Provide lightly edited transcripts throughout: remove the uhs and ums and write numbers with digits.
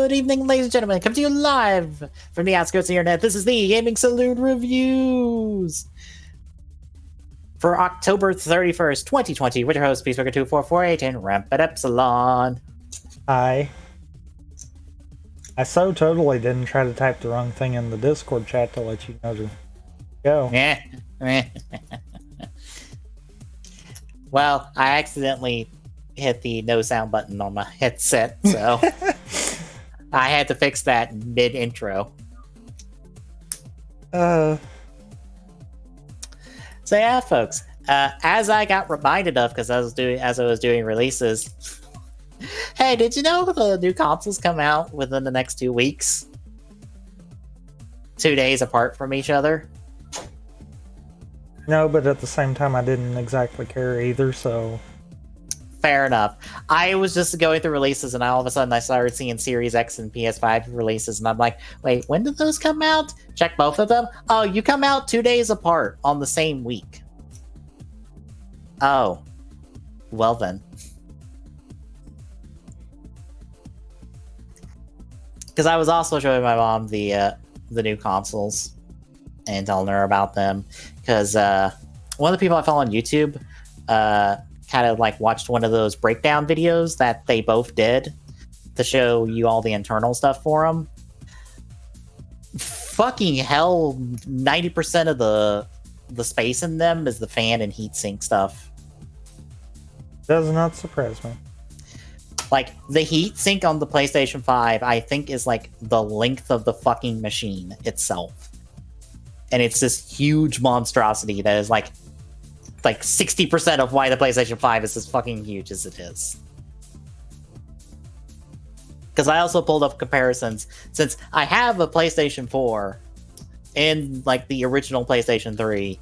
Good evening, ladies and gentlemen. Come to you live from the outskirts of the internet. This is the Gaming Saloon Reviews for October 31st, 2020, with your host, Peacemaker2448 and Rampant Epsilon. Hi. I so totally didn't try to type the wrong thing in the Discord chat to let you know to go. Yeah. Well, I accidentally hit the no sound button on my headset, so I had to fix that mid-intro. So yeah, folks, as I got reminded of, because I was doing releases, hey, did you know the new consoles come out within the next 2 weeks? 2 days apart from each other? No, but at the same time, I didn't exactly care either, so... Fair enough. I was just going through releases, and all of a sudden I started seeing Series X and PS5 releases, and I'm like, wait, when did those come out? Check both of them. Oh, you come out 2 days apart on the same week. Oh. Well then. Because I was also showing my mom the new consoles and telling her about them. Because one of the people I follow on YouTube kind of like watched one of those breakdown videos that they both did to show you all the internal stuff for them. Fucking hell, 90% of the space in them is the fan and heatsink stuff. Does not surprise me. Like, the heatsink on the PlayStation 5, I think, is like the length of the fucking machine itself. And it's this huge monstrosity that is like 60% of why the PlayStation 5 is as fucking huge as it is. Because I also pulled up comparisons, since I have a PlayStation 4 and like the original PlayStation 3.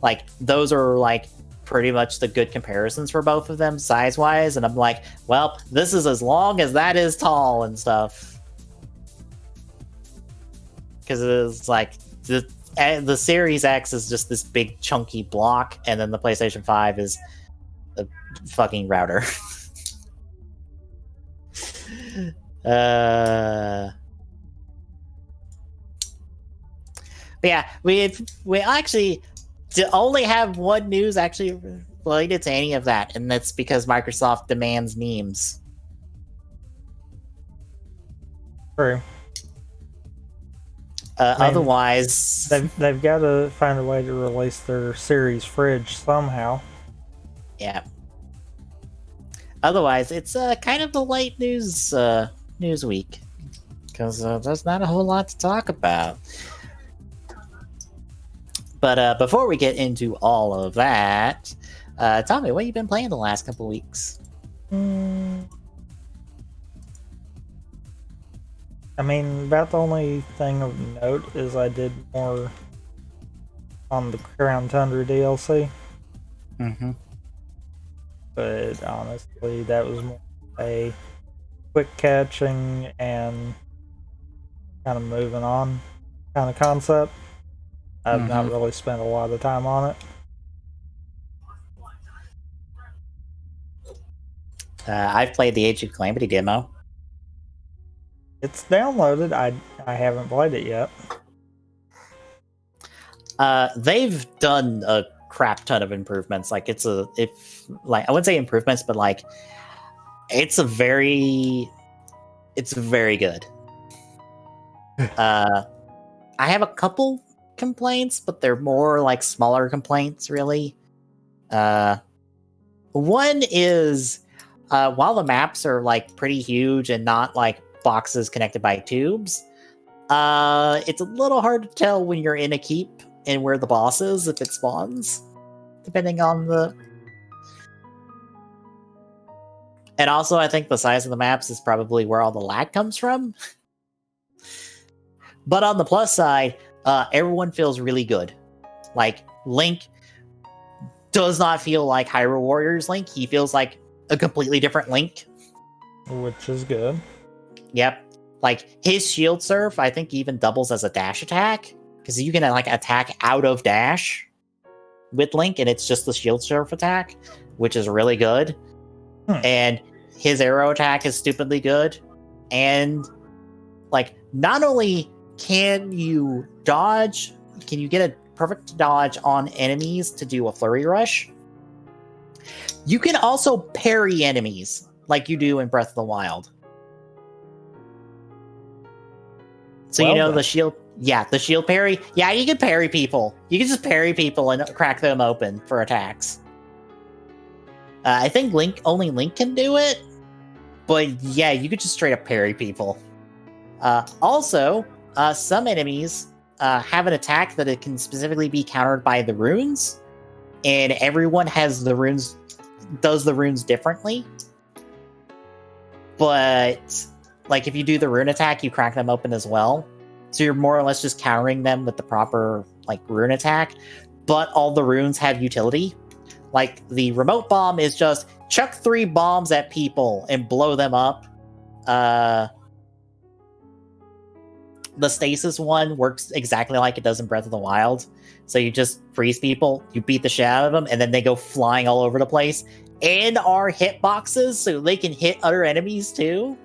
Like, those are like pretty much the good comparisons for both of them size-wise, and I'm like, well, this is as long as that is tall and stuff. Because it is like the Series X is just this big chunky block, and then the PlayStation 5 is a fucking router. But yeah, we actually only have one news actually related to any of that, and that's because Microsoft demands memes. True. Otherwise, they've got to find a way to release their Series fridge somehow. Yeah. Otherwise, it's kind of a light news week, because there's not a whole lot to talk about. But before we get into all of that, Tommy, what have you been playing the last couple weeks? I mean, about the only thing of note is I did more on the Crown Tundra DLC. Mm-hmm. But honestly, that was more a quick catching and kind of moving on kind of concept. I've not really spent a lot of time on it. I've played the Age of Calamity demo. It's downloaded. I haven't played it yet. They've done a crap ton of improvements. Like, I wouldn't say improvements, but like it's very good. I have a couple complaints, but they're more like smaller complaints, really. One is while the maps are like pretty huge and not like boxes connected by tubes, it's a little hard to tell when you're in a keep and where the boss is if it spawns, depending on the... And also, I think the size of the maps is probably where all the lag comes from. But on the plus side, everyone feels really good. Like, Link does not feel like Hyrule Warriors Link. He feels like a completely different Link. Which is good. Yep. Like, his shield surf, I think, even doubles as a dash attack. Because you can, like, attack out of dash with Link, and it's just the shield surf attack, which is really good. And his arrow attack is stupidly good, and like not only can you get a perfect dodge on enemies to do a flurry rush, you can also parry enemies like you do in Breath of the Wild. So the shield, the shield parry. Yeah, you can parry people. You can just parry people and crack them open for attacks. I think only Link can do it, but yeah, you could just straight up parry people. Also, some enemies have an attack that it can specifically be countered by the runes, and everyone does the runes differently. But like if you do the rune attack, you crack them open as well. So you're more or less just countering them with the proper like rune attack, but all the runes have utility. Like the remote bomb is just chuck 3 bombs at people and blow them up. The stasis one works exactly like it does in Breath of the Wild. So you just freeze people, you beat the shit out of them, and then they go flying all over the place. And are hitboxes, so they can hit other enemies too.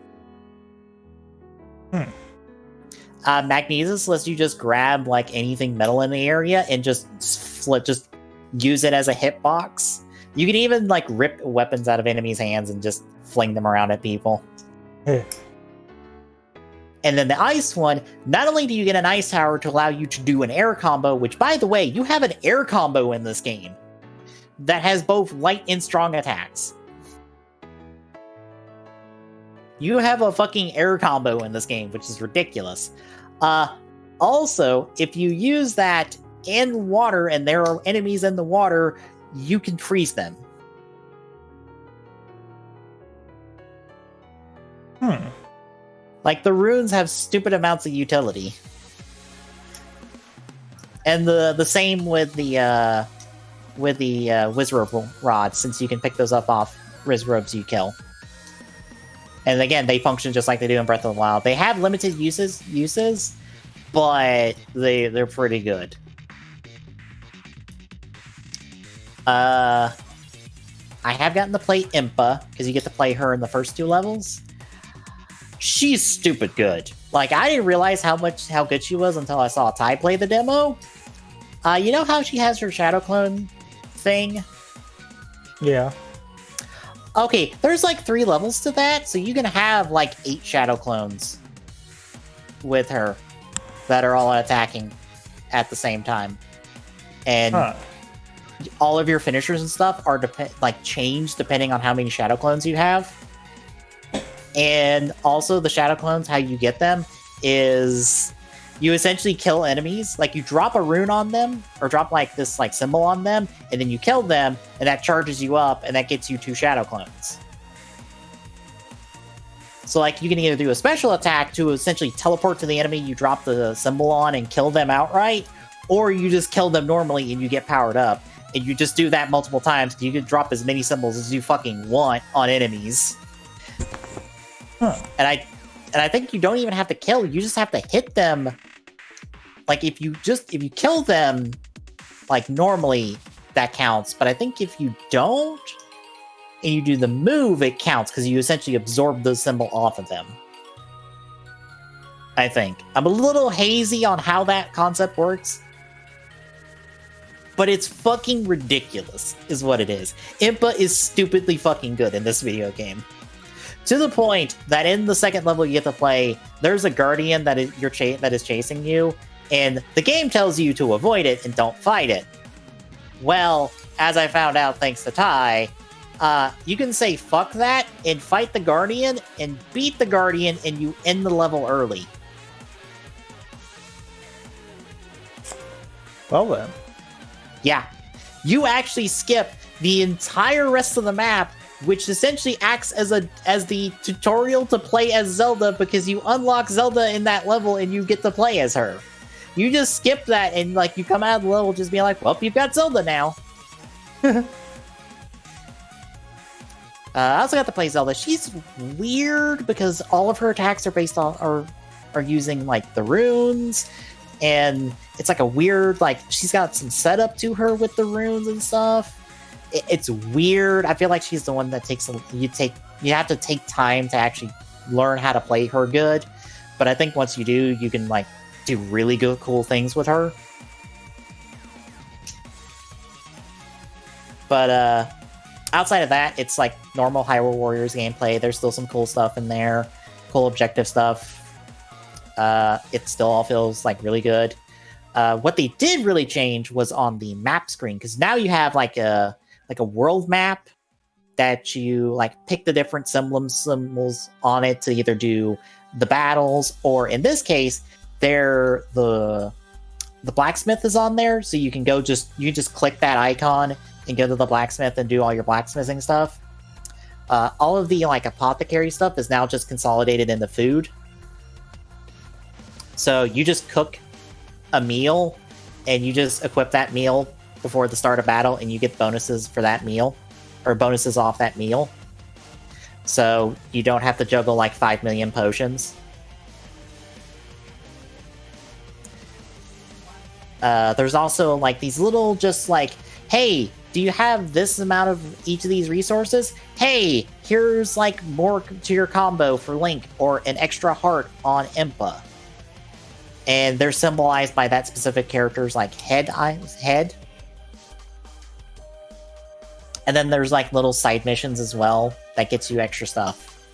Magnesis lets you just grab like anything metal in the area and just use it as a hitbox. You can even like rip weapons out of enemies' hands and just fling them around at people. And then the ice one, not only do you get an ice tower to allow you to do an air combo, which by the way, you have an air combo in this game that has both light and strong attacks. You have a fucking air combo in this game, which is ridiculous. Also, if you use that in water and there are enemies in the water, you can freeze them. Like the runes have stupid amounts of utility. And the same with the Wizrobe rod, since you can pick those up off Wizrobes you kill. And again, they function just like they do in Breath of the Wild. They have limited uses, but they're pretty good. I have gotten to play Impa, because you get to play her in the first 2 levels. She's stupid good. Like, I didn't realize how good she was until I saw Ty play the demo. You know how she has her Shadow Clone thing? Yeah. Okay, there's like 3 levels to that, so you can have like 8 Shadow Clones with her that are all attacking at the same time. And all of your finishers and stuff are changed depending on how many Shadow Clones you have. And also the Shadow Clones, how you get them is you essentially kill enemies. Like you drop a rune on them, or drop like this like symbol on them, and then you kill them, and that charges you up, and that gets you 2 Shadow Clones. So like you can either do a special attack to essentially teleport to the enemy you drop the symbol on and kill them outright, or you just kill them normally and you get powered up. And you just do that multiple times. You can drop as many symbols as you fucking want on enemies. And I think you don't even have to kill, you just have to hit them. Like if you kill them like normally, that counts. But I think if you don't and you do the move, it counts because you essentially absorb the symbol off of them. I think. I'm a little hazy on how that concept works, but it's fucking ridiculous is what it is. Impa is stupidly fucking good in this video game. To the point that in the second level you get to play, there's a guardian that is chasing you, and the game tells you to avoid it and don't fight it. Well, as I found out thanks to Ty, you can say fuck that and fight the guardian and beat the guardian, and you end the level early. Well then. Yeah. You actually skip the entire rest of the map, which essentially acts as the tutorial to play as Zelda, because you unlock Zelda in that level and you get to play as her. You just skip that and like you come out of the level just being like, well, you've got Zelda now. I also got to play Zelda. She's weird because all of her attacks are based on are using like the runes, and it's like a weird, like she's got some setup to her with the runes and stuff. It's weird. I feel like she's the one that you have to take time to actually learn how to play her good. But I think once you do, you can like do really good, cool things with her. But outside of that, it's like normal Hyrule Warriors gameplay. There's still some cool stuff in there, cool objective stuff. It still all feels like really good. What they did really change was on the map screen, because now you have like a world map that you like pick the different symbols on it to either do the battles, or in this case, the blacksmith is on there, so you can go you just click that icon and go to the blacksmith and do all your blacksmithing stuff. All of the like apothecary stuff is now just consolidated into food. So you just cook a meal and you just equip that meal before the start of battle, and you get bonuses for that meal, or bonuses off that meal. So you don't have to juggle like 5 million potions. There's also like these little just like, hey, do you have this amount of each of these resources? Hey, here's like more to your combo for Link, or an extra heart on Impa. And they're symbolized by that specific character's like head. And then there's like little side missions as well that gets you extra stuff.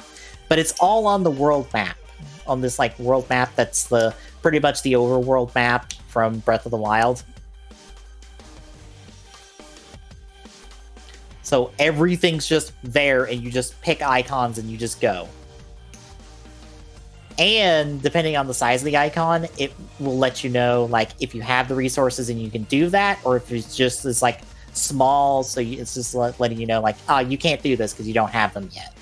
But it's all on the world map. On this like world map that's pretty much the overworld map from Breath of the Wild. So everything's just there, and you just pick icons and you just go. And depending on the size of the icon, it will let you know like if you have the resources and you can do that, or if it's just this like small, so it's just letting you know like, oh, you can't do this because you don't have them yet.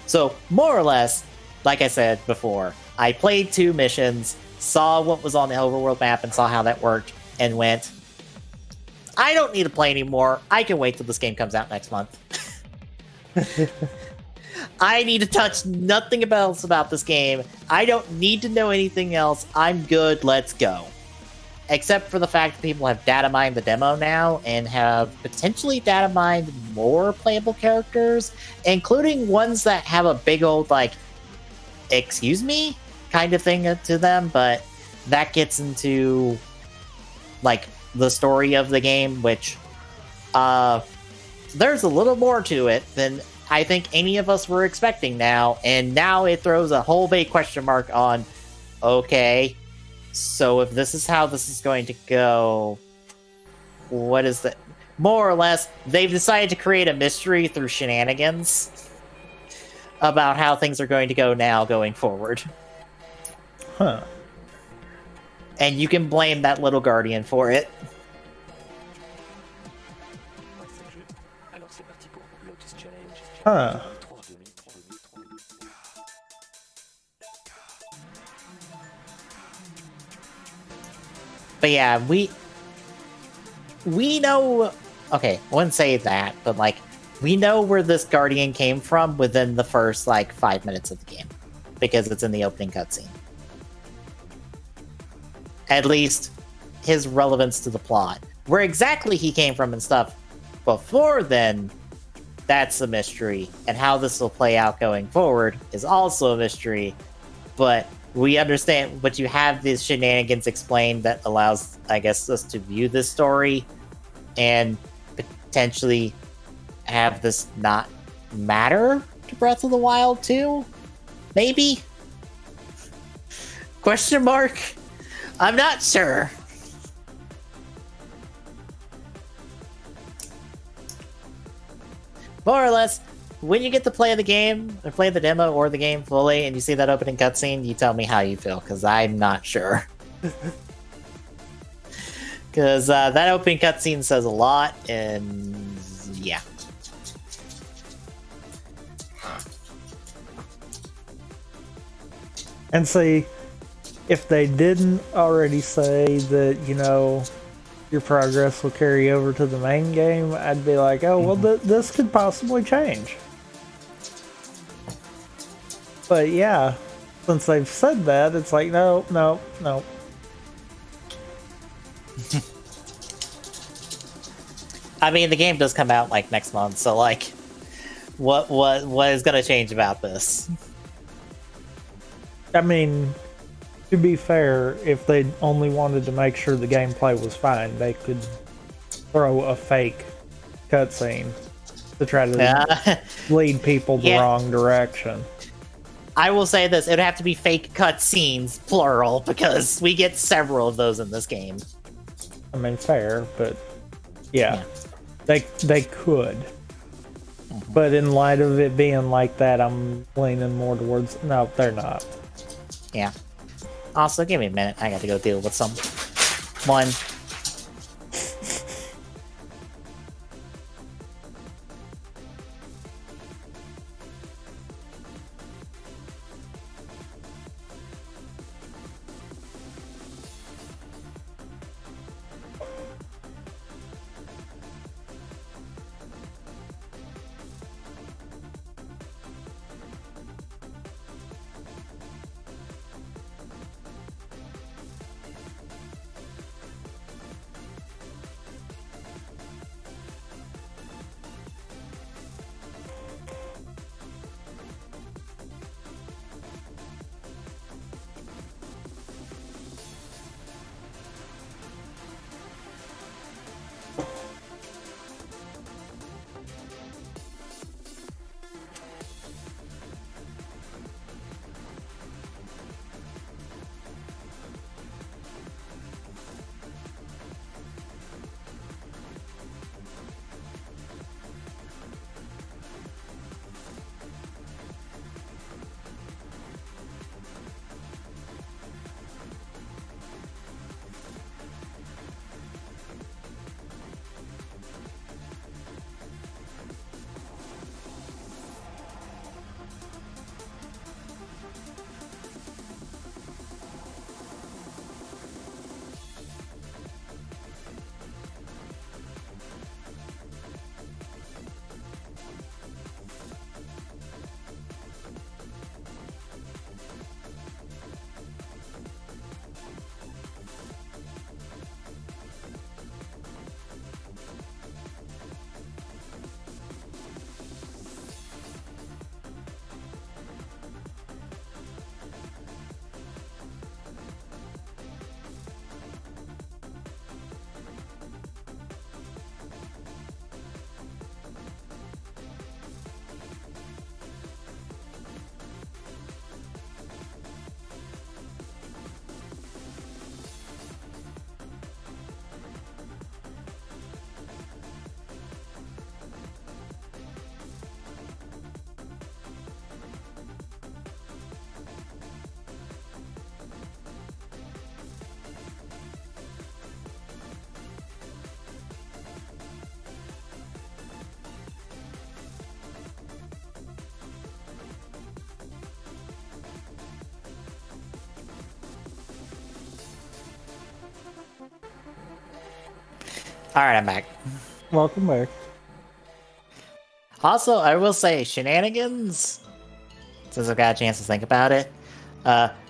So more or less, like I said before, I played 2 missions, saw what was on the overworld map and saw how that worked, and went, I don't need to play anymore. I can wait till this game comes out next month. I need to touch nothing else about this game. I don't need to know anything else. I'm good. Let's go. Except for the fact that people have data mined the demo now and have potentially data mined more playable characters, including ones that have a big old, like, excuse me kind of thing to them. But that gets into, like, the story of the game, which, there's a little more to it than I think any of us were expecting now, and now it throws a whole big question mark on, okay, so if this is how this is going to go, what is that? More or less, they've decided to create a mystery through shenanigans about how things are going to go now going forward. Huh. And you can blame that little guardian for it. Huh. But yeah, we know. Okay, I wouldn't say that, but like we know where this Guardian came from within the first like 5 minutes of the game, because it's in the opening cutscene. At least his relevance to the plot, where exactly he came from and stuff before then, that's a mystery, and how this will play out going forward is also a mystery. But we understand, but you have these shenanigans explained that allows, I guess, us to view this story and potentially have this not matter to Breath of the Wild 2? Maybe? Question mark? I'm not sure. More or less, when you get to play the game, or play the demo or the game fully, and you see that opening cutscene, you tell me how you feel, because I'm not sure. Because that opening cutscene says a lot, and yeah. And see, if they didn't already say that, you know, your progress will carry over to the main game, I'd be like, oh, well, this could possibly change. But yeah, since they've said that, it's like, no. I mean, the game does come out like next month, so like, what is gonna change about this? I mean, to be fair, if they only wanted to make sure the gameplay was fine, they could throw a fake cutscene to try to lead people the wrong direction. I will say this: it'd have to be fake cutscenes, plural, because we get several of those in this game. I mean, fair, but yeah. They could. Mm-hmm. But in light of it being like that, I'm leaning more towards no, they're not. Yeah. Also, give me a minute. I got to go deal with someone. Alright, I'm back. Welcome back. Also, I will say, shenanigans, since I've got a chance to think about it,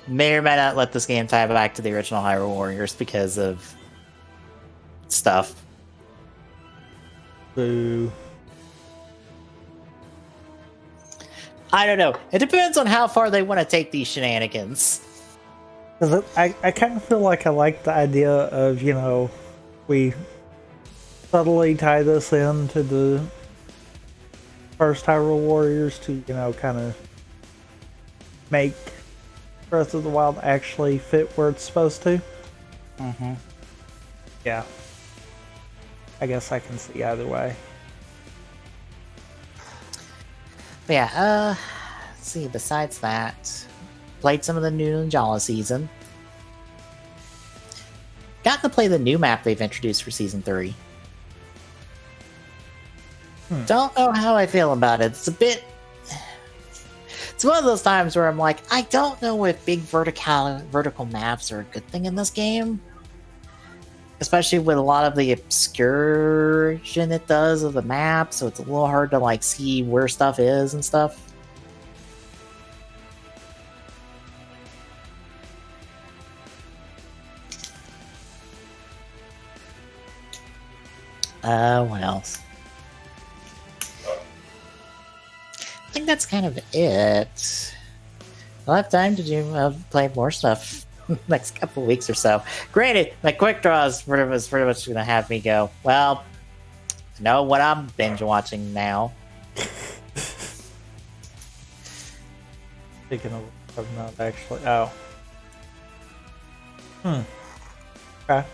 may or may not let this game tie back to the original Hyrule Warriors because of stuff. Boo. I don't know. It depends on how far they want to take these shenanigans. I kind of feel like I like the idea of, you know, we subtly tie this into the first Hyrule Warriors to, you know, kind of make Breath of the Wild actually fit where it's supposed to. Mm-hmm. Yeah. I guess I can see either way. But yeah, let's see, besides that, played some of the new Ninjala season. Got to play the new map they've introduced for Season 3. Don't know how I feel about it. It's a bit... It's one of those times where I'm like, I don't know if big vertical maps are a good thing in this game. Especially with a lot of the obscuration it does of the map, so it's a little hard to like see where stuff is and stuff. What else? I think that's kind of it. I'll have time to do play more stuff next couple weeks or so. Granted, my quick draw is pretty much going to have me go, well, I know what I'm binge watching now. Speaking of not actually. Oh. Okay.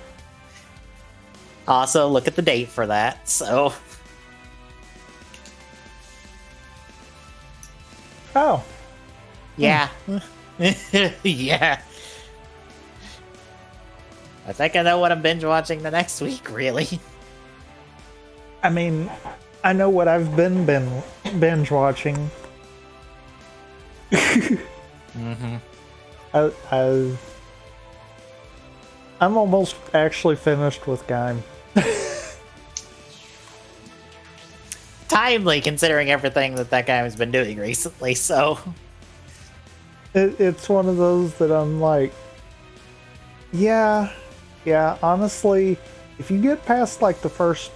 Also, look at the date for that, so. Oh. Yeah. Yeah. I think I know what I'm binge watching the next week, really. I mean, I know what I've been binge watching. Mm-hmm. I'm almost actually finished with Game. Timely, considering everything that guy has been doing recently, so. It's one of those that I'm like, yeah, honestly, if you get past like the first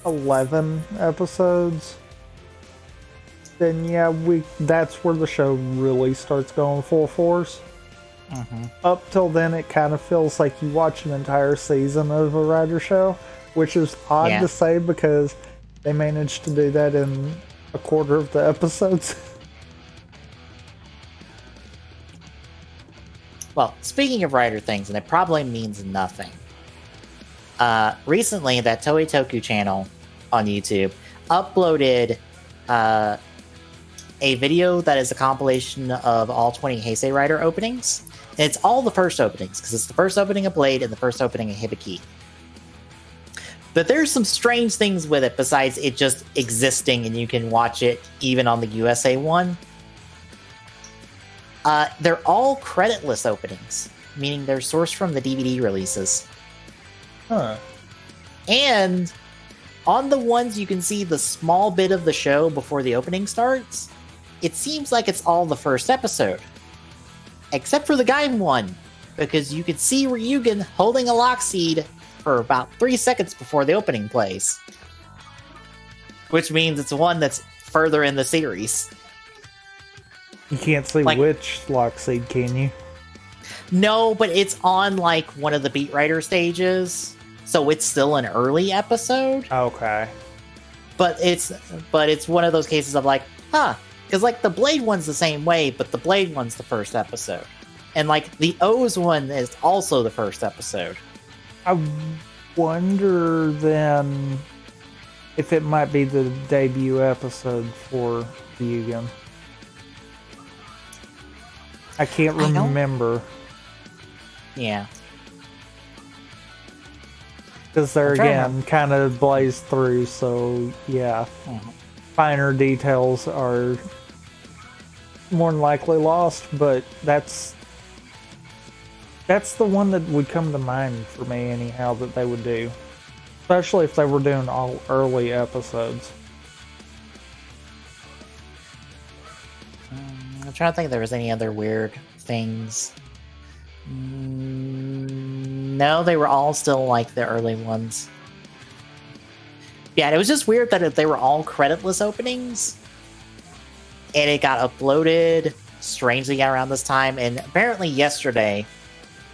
11 episodes, then yeah, that's where the show really starts going full force. Mm-hmm. Up till then, it kind of feels like you watch an entire season of a writer show, which is odd to say because they managed to do that in a quarter of the episodes. Well, speaking of writer things, and it probably means nothing. Recently, that Toei Toku channel on YouTube uploaded a video that is a compilation of all 20 Heisei Rider openings. And it's all the first openings, because it's the first opening of Blade and the first opening of Hibiki. But there's some strange things with it besides it just existing and you can watch it even on the USA one. They're all creditless openings, meaning they're sourced from the DVD releases. Huh. And on the ones you can see the small bit of the show before the opening starts, it seems like it's all the first episode. Except for the Gaim one, because you can see Ryugen holding a lock seed for about 3 seconds before the opening plays. Which means it's one that's further in the series. You can't see which lock seed, can you? No, but it's on like one of the Beat Writer stages, so it's still an early episode. Okay. But it's one of those cases of like, because like the Blade one's the same way, but the Blade one's the first episode, and like the O's one is also the first episode. I wonder then if it might be the debut episode for Ryugen. I can't remember. Yeah. Because they're, again, kind of blazed through, so, yeah. Mm-hmm. Finer details are more than likely lost, but that's the one that would come to mind for me, anyhow, that they would do. Especially if they were doing all early episodes. I'm trying to think if there was any other weird things. No, they were all still like the early ones. Yeah, it was just weird that they were all creditless openings. And it got uploaded strangely around this time. And apparently yesterday,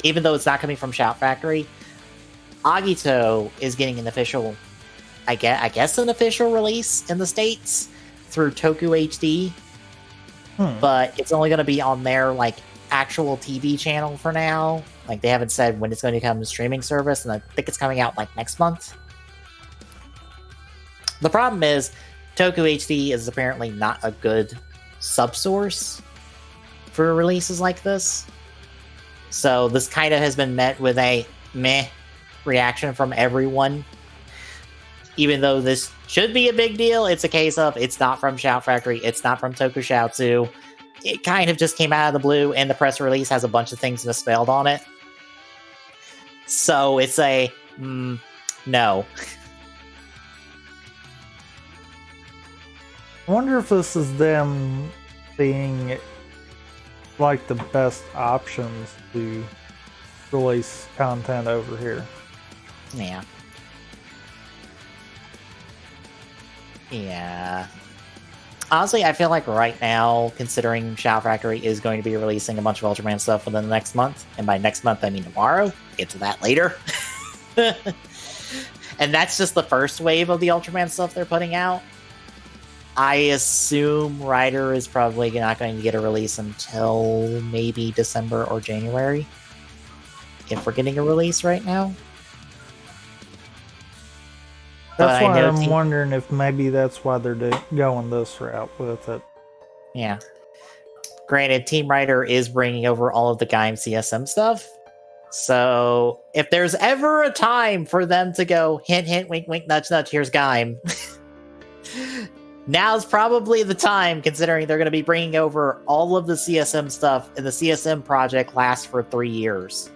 even though it's not coming from Shout Factory, Agito is getting an official, I guess an official release in the States through Toku HD. But it's only going to be on their like actual TV channel for now. Like they haven't said when it's going to come to streaming service, and I think it's coming out like next month. The problem is Toku HD is apparently not a good subsource for releases like this. So this kind of has been met with a meh reaction from everyone. Even though this should be a big deal, it's a case of it's not from Shout Factory, it's not from Tokushoutsu. It kind of just came out of the blue, and the press release has a bunch of things misspelled on it. So it's a no. I wonder if this is them being like the best options to release content over here. Yeah. Yeah. Honestly, I feel like right now, considering Shout Factory is going to be releasing a bunch of Ultraman stuff within the next month, and by next month I mean tomorrow, get to that later. And that's just the first wave of the Ultraman stuff they're putting out. I assume Rider is probably not going to get a release until maybe December or January. If we're getting a release right now. That's why I'm wondering if maybe that's why they're going this route with it. Yeah. Granted, Team Rider is bringing over all of the Gaim CSM stuff. So if there's ever a time for them to go hint, hint, wink, wink, nudge, nudge, here's Gaim. Now's probably the time, considering they're going to be bringing over all of the CSM stuff, and the CSM project lasts for 3 years.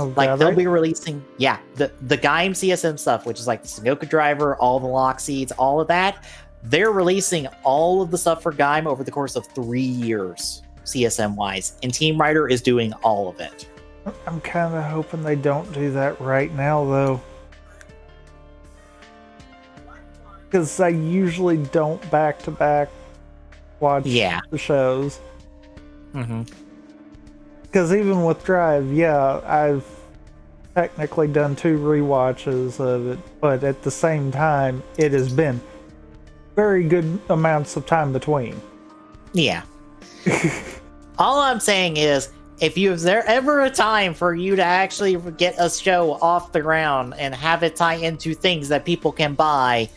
Oh, like they'll be releasing, the Gaim CSM stuff, which is like the Sengoku driver, all the lock seeds, all of that. They're releasing all of the stuff for Gaim over the course of 3 years, CSM wise, and Team Rider is doing all of it. I'm kind of hoping they don't do that right now, though, because I usually don't back to back watch the shows. Mm-hmm. Because even with Drive, I've technically done 2 rewatches of it, but at the same time, it has been very good amounts of time between. Yeah. All I'm saying is, if there ever a time for you to actually get a show off the ground and have it tie into things that people can buy,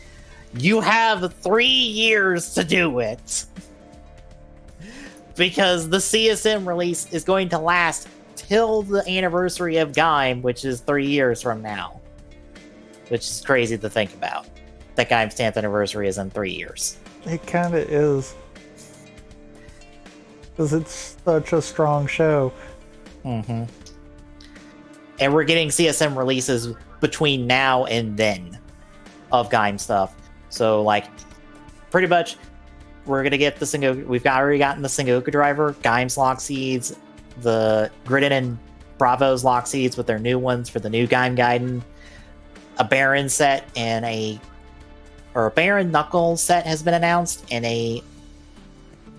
you have 3 years to do it. Because the CSM release is going to last till the anniversary of Gaim, which is 3 years from now. Which is crazy to think about. That Gaim's 10th anniversary is in 3 years. It kind of is. Because it's such a strong show. Mm-hmm. And we're getting CSM releases between now and then of Gaim stuff. So, like, pretty much, we're gonna get the Sengoku. We've already gotten the Sengoku driver, Gaim's lock seeds, the Gridden and Bravo's lock seeds with their new ones for the new Gaim Gaiden. A Baron set and a Baron Knuckle set has been announced, and a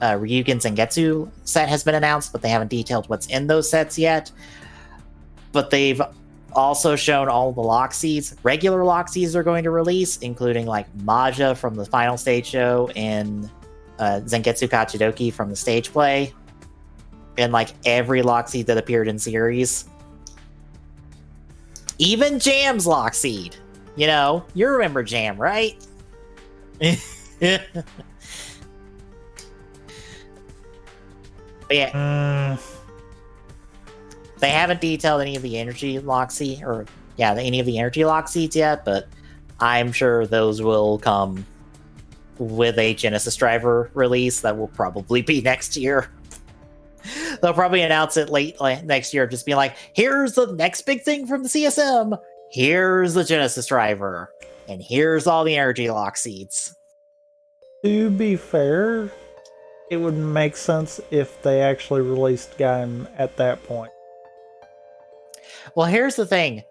Ryugen Zangetsu set has been announced, but they haven't detailed what's in those sets yet. But they've also shown all the lock seeds. Regular lock seeds are going to release, including like Maja from the final stage show and Zangetsu Kachidoki from the stage play, and like every lock seed that appeared in series. Even Jam's lock seed. You know, you remember Jam, right? Yeah. They haven't detailed any of the energy lock seed, any of the energy lock seeds yet, but I'm sure those will come with a Genesis driver release that will probably be next year. They'll probably announce it late next year, just be like, here's the next big thing from the CSM, here's the Genesis driver, and here's all the energy lock seeds. To be fair, it would make sense if they actually released Gaim at that point. Well, here's the thing.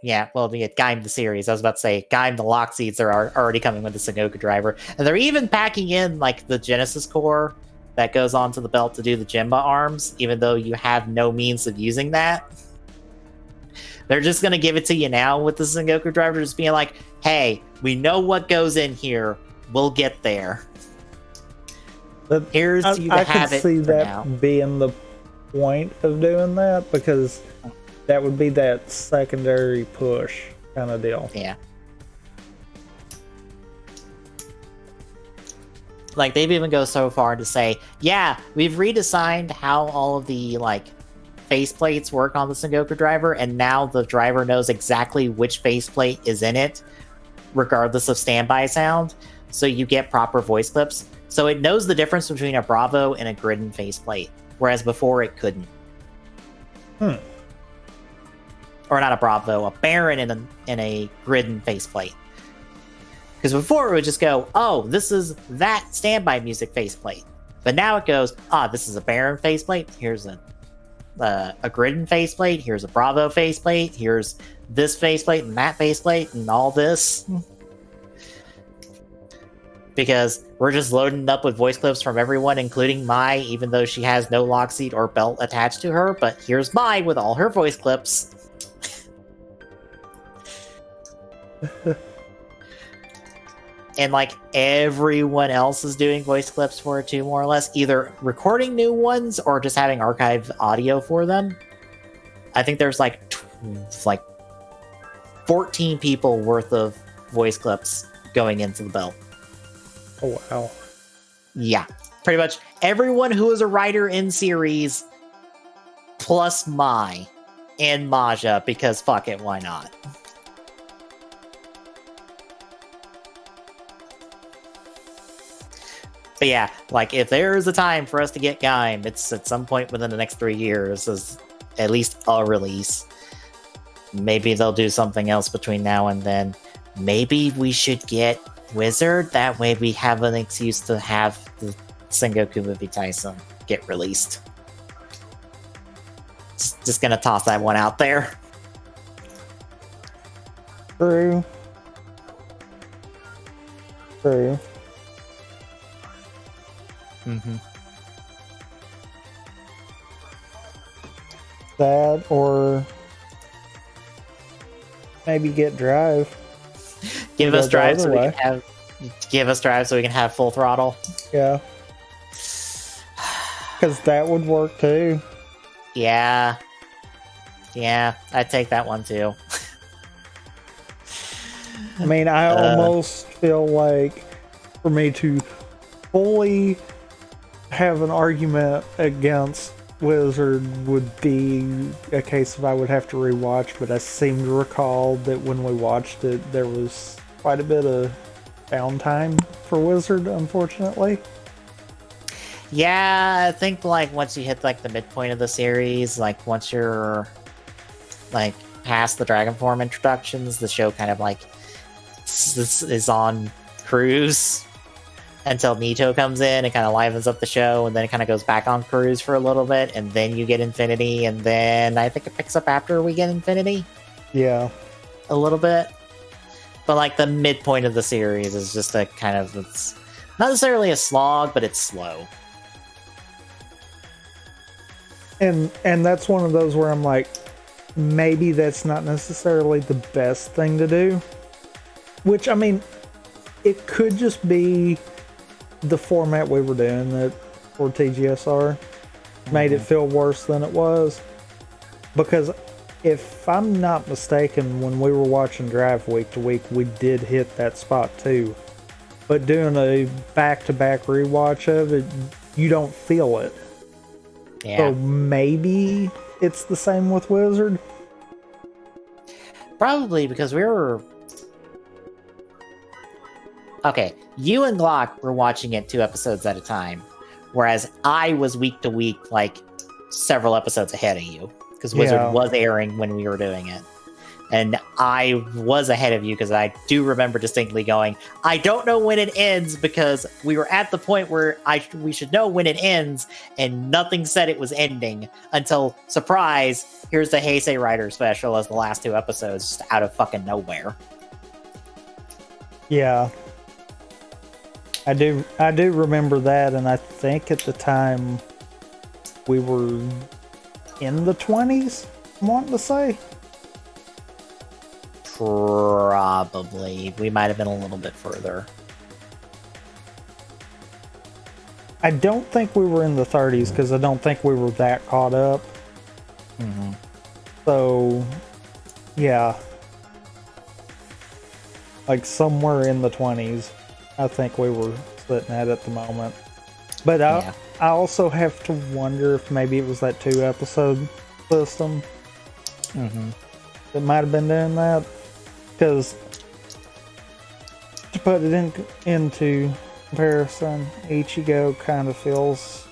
Yeah, well, the Gaim the series. I was about to say, Gaim the lock seeds are already coming with the Sengoku driver. And they're even packing in, like, the Genesis core that goes onto the belt to do the Jimba arms, even though you have no means of using that. They're just going to give it to you now with the Sengoku driver, just being like, hey, we know what goes in here. We'll get there. But here's you to have it. I could see that now being the point of doing that, because that would be that secondary push kind of deal. Yeah. Like, they've even go so far to say, yeah, we've redesigned how all of the, like, faceplates work on the Sengoku driver, and now the driver knows exactly which faceplate is in it, regardless of standby sound, so you get proper voice clips. So it knows the difference between a Bravo and a Gridden faceplate, whereas before it couldn't. Or not a Bravo, a Baron and a Gridden faceplate. Because before it would just go, oh, this is that standby music faceplate. But now it goes, this is a Baron faceplate. Here's a Gridden faceplate. Here's a Bravo faceplate. Here's this faceplate and that faceplate and all this. because we're just loading up with voice clips from everyone, including Mai, even though she has no lock seat or belt attached to her. But here's Mai with all her voice clips. And like everyone else is doing voice clips for it too, more or less, either recording new ones or just having archived audio for them. I think there's like 14 people worth of voice clips going into the belt. Oh wow. Yeah, pretty much everyone who is a writer in series, plus Mai and Maja, because fuck it, why not? But yeah, like if there's a time for us to get Gaim, it's at some point within the next 3 years, as at least a release. Maybe they'll do something else between now and then. Maybe we should get Wizard. That way we have an excuse to have the Sengoku movie Tyson get released. Just gonna toss that one out there. True. Mm-hmm. That, or maybe get Drive. Give us Drive so we can have. Give us Drive so we can have full throttle. Yeah. Because that would work too. Yeah. Yeah, I'd take that one too. I mean, I almost feel like for me to fully have an argument against Wizard would be a case of I would have to rewatch, but I seem to recall that when we watched it, there was quite a bit of downtime for Wizard, unfortunately. Yeah, I think like once you hit like the midpoint of the series, like once you're like past the Dragon Form introductions, the show kind of like is on cruise until Nito comes in and kind of livens up the show, and then it kind of goes back on cruise for a little bit, and then you get Infinity, and then I think it picks up after we get Infinity. Yeah. A little bit. But like the midpoint of the series is just a kind of, it's not necessarily a slog, but it's slow. And that's one of those where I'm like, maybe that's not necessarily the best thing to do. Which, I mean, it could just be the format we were doing that for TGSR made it feel worse than it was. Because if I'm not mistaken, when we were watching Drive week to week, we did hit that spot too. But doing a back-to-back rewatch of it, you don't feel it. Yeah. So maybe it's the same with Wizard? Probably because we were... Okay, you and Glock were watching it 2 episodes at a time, whereas I was week to week, like, several episodes ahead of you, because Wizard was airing when we were doing it. And I was ahead of you, because I do remember distinctly going, I don't know when it ends, because we were at the point where we should know when it ends, and nothing said it was ending, until, surprise, here's the Heisei Rider special as the last 2 episodes, just out of fucking nowhere. Yeah. I do remember that, and I think at the time we were in the 20s, I'm wanting to say. Probably. We might have been a little bit further. I don't think we were in the 30s, because I don't think we were that caught up. Mm-hmm. So, yeah. Like somewhere in the 20s. I think we were sitting at the moment. But I also have to wonder if maybe it was that 2-episode system that might have been doing that. Because to put it into comparison, Ichigo kind of feels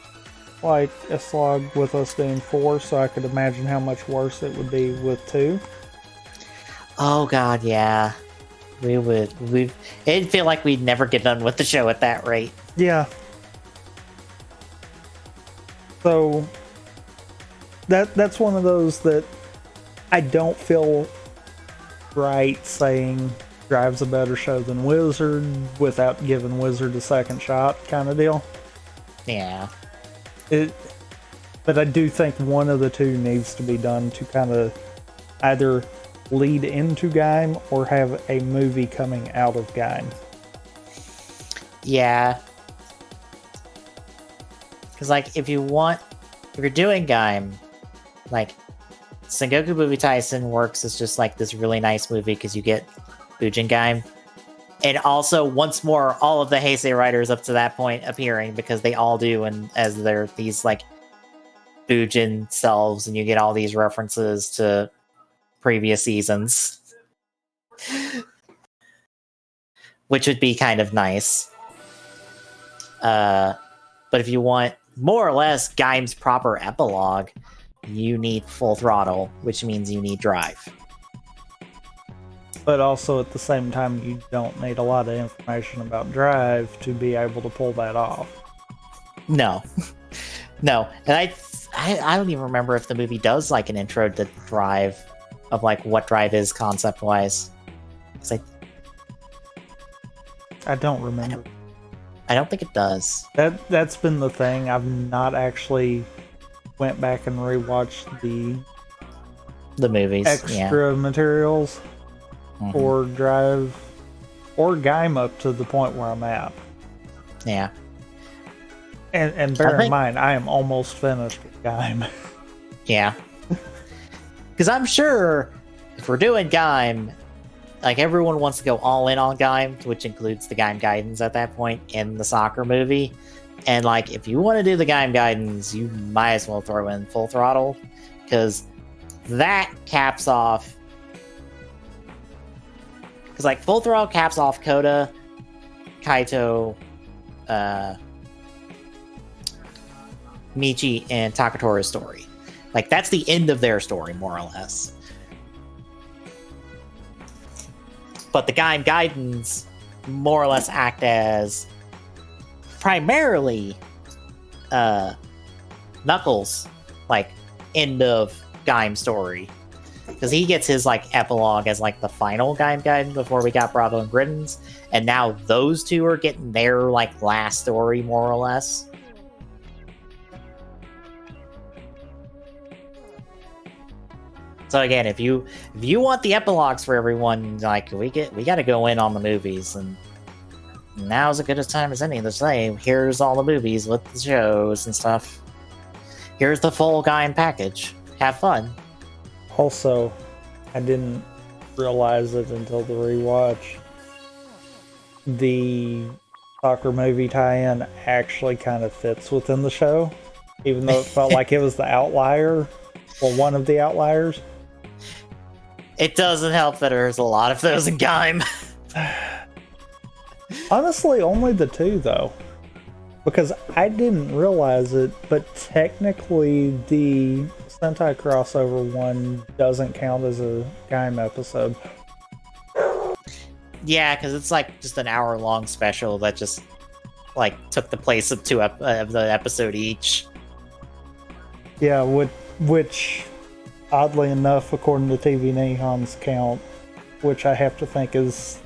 like a slog with us doing 4, so I could imagine how much worse it would be with 2. Oh god, yeah. It'd feel like we'd never get done with the show at that rate. Yeah. So that's one of those that I don't feel right saying Drive's a better show than Wizard without giving Wizard a second shot kind of deal. Yeah. But I do think one of the two needs to be done to kind of either lead into Gaim or have a movie coming out of Gaim. Yeah. Because, like, if you're doing Gaim, like, Sengoku Movie Tyson works as just, like, this really nice movie because you get Bujin Gaim. And also, once more, all of the Heisei writers up to that point appearing because they all do, and as they're these, like, Bujin selves, and you get all these references to previous seasons. Which would be kind of nice. But if you want more or less Gaim's proper epilogue, you need Full Throttle, which means you need Drive. But also at the same time, you don't need a lot of information about Drive to be able to pull that off. No. No. And I don't even remember if the movie does like an intro to Drive of like what Drive is concept wise. I don't remember. I don't think it does. That's been the thing. I've not actually went back and rewatched the movies, extra materials or Drive or Gaim up to the point where I'm at. Yeah. And bear in mind, I am almost finished with Gaim. Yeah. Because I'm sure if we're doing Gaim, like everyone wants to go all in on Gaim, which includes the Gaim Guidance at that point in the soccer movie. And like, if you want to do the Gaim Guidance, you might as well throw in Full Throttle, because that caps off. Because like Full Throttle caps off Koda, Kaito, Michi, and Takatora's story. Like that's the end of their story, more or less. But the Gaim Guidance more or less act as primarily Knuckles' like end of Gaim story, because he gets his like epilogue as like the final Gaim Guidance before we got Bravo and Grittens, and now those two are getting their like last story more or less. So again, if you want the epilogues for everyone, like we got to go in on the movies, and now's as good a time as any to say, here's all the movies with the shows and stuff. Here's the full Gaim package. Have fun. Also, I didn't realize it until the rewatch. The soccer movie tie-in actually kind of fits within the show, even though it felt like it was the outlier, or one of the outliers. It doesn't help that there's a lot of those in Gaim. Honestly, only the two, though. Because I didn't realize it, but technically the Sentai crossover one doesn't count as a Gaim episode. Yeah, because it's like just an hour-long special that just like took the place of two of the episode each. Yeah, which oddly enough, according to TV Nihon's count, which I have to think is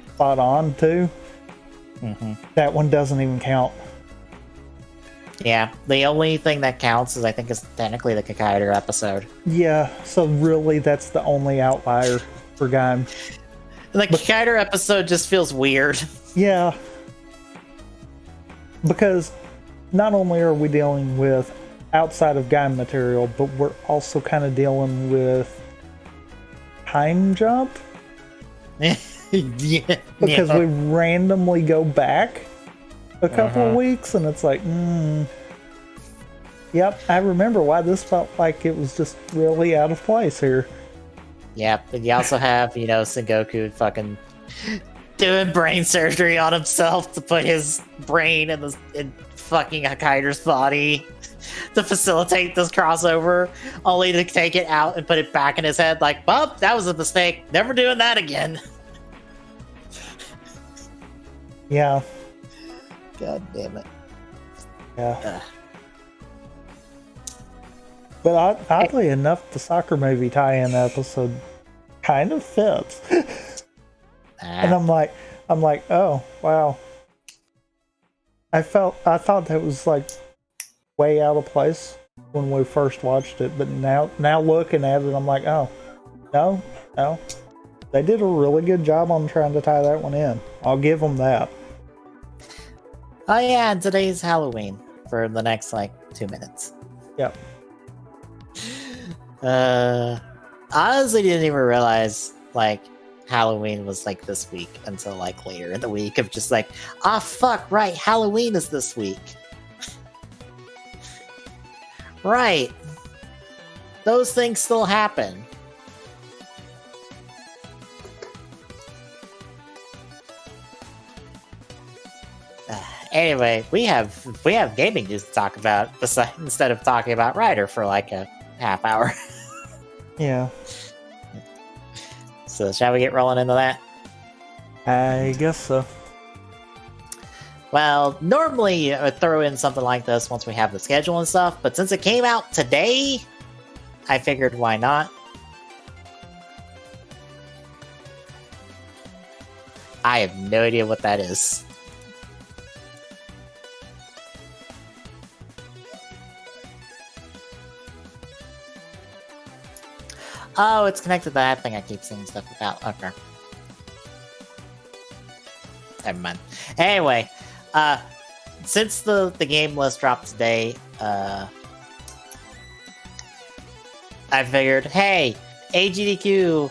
spot on too, that one doesn't even count. Yeah, the only thing that counts is technically the Kakaider episode. Yeah, so really that's the only outlier for Gaim. The Kakaider episode just feels weird. Yeah. Because not only are we dealing with outside of Gaim material, but we're also kind of dealing with time jump. Yeah. Because we randomly go back a couple of weeks, and it's like, yep, I remember why this felt like it was just really out of place here. Yeah, but you also have, Sengoku fucking doing brain surgery on himself to put his brain in fucking Hakaider's body to facilitate this crossover, only to take it out and put it back in his head like, well, that was a mistake. Never doing that again. Yeah. God damn it. Yeah. But oddly enough, the soccer movie tie-in episode kind of fits. And I'm like, oh wow. I thought that was like way out of place when we first watched it, but now looking at it, I'm like, oh no, they did a really good job on trying to tie that one in. I'll give them that. Oh yeah, and today's Halloween for the next like 2 minutes. Yep. Honestly didn't even realize like Halloween was like this week until like later in the week of just like, fuck, right, Halloween is this week. Right. Those things still happen. Anyway, we have gaming news to talk about instead of talking about Ryder for like a half hour. Yeah. So shall we get rolling into that? I guess so. Well, normally I would throw in something like this once we have the schedule and stuff, but since it came out today, I figured why not? I have no idea what that is. Oh, it's connected to that thing I keep seeing stuff about. Okay. Never mind. Anyway, since the game list dropped today, I figured, hey, AGDQ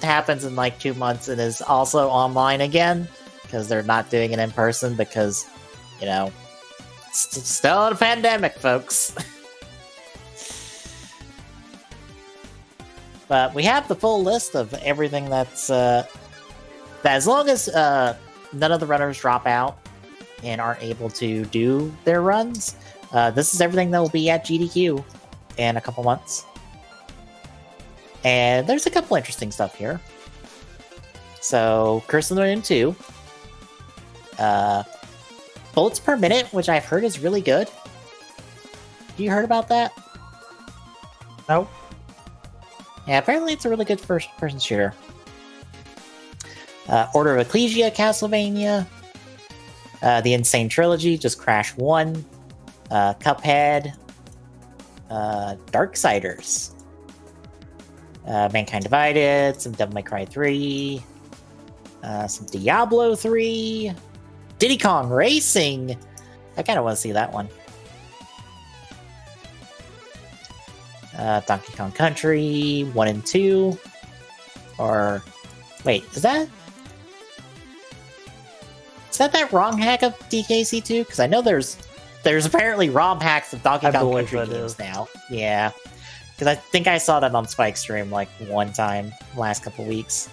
happens in like 2 months and is also online again because they're not doing it in person because, you know, it's still a pandemic, folks. But we have the full list of everything that's that as long as none of the runners drop out and aren't able to do their runs, this is everything that will be at GDQ in a couple months. And there's a couple interesting stuff here. So, Curse of the Moon 2. Bullets per minute, which I've heard is really good. You heard about that? Nope. Yeah, apparently it's a really good first-person shooter. Order of Ecclesia, Castlevania. The Insane Trilogy, just Crash 1. Cuphead. Darksiders. Mankind Divided. Some Devil May Cry 3. Some Diablo 3. Diddy Kong Racing. I kind of want to see that one. Donkey Kong Country 1 and 2. Or wait, is that ROM hack of DKC2? Because I know there's apparently ROM hacks of Donkey Kong Country games now. Yeah, because I think I saw that on Spike's stream like one time last couple weeks.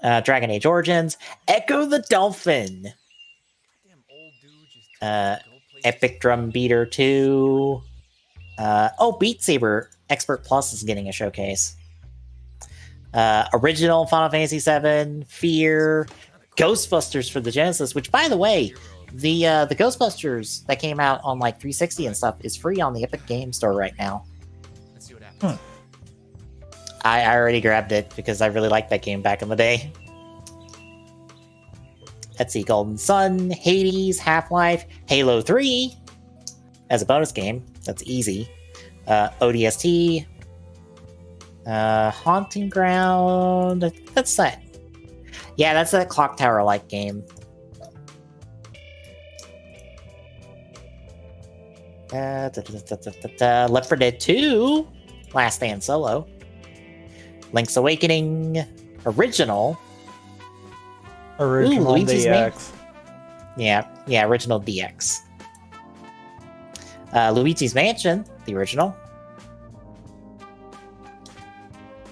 Dragon Age Origins, Echo the Dolphin. Epic Drum Beater 2. Beat Saber Expert Plus is getting a showcase. Original Final Fantasy VII, Fear, Ghostbusters for the Genesis, which, by the way, the Ghostbusters that came out on like 360 and stuff is free on the Epic Game Store right now. Let's see what happens. I already grabbed it because I really liked that game back in the day. Let's see, Golden Sun, Hades, Half-Life, Halo 3 as a bonus game. That's easy. ODST, Haunting Ground. That's that. Yeah, that's that Clock Tower-like game. Left 4 Dead 2, Last Stand Solo, Link's Awakening, Original. Original DX. Yeah, original DX. Luigi's Mansion, the original.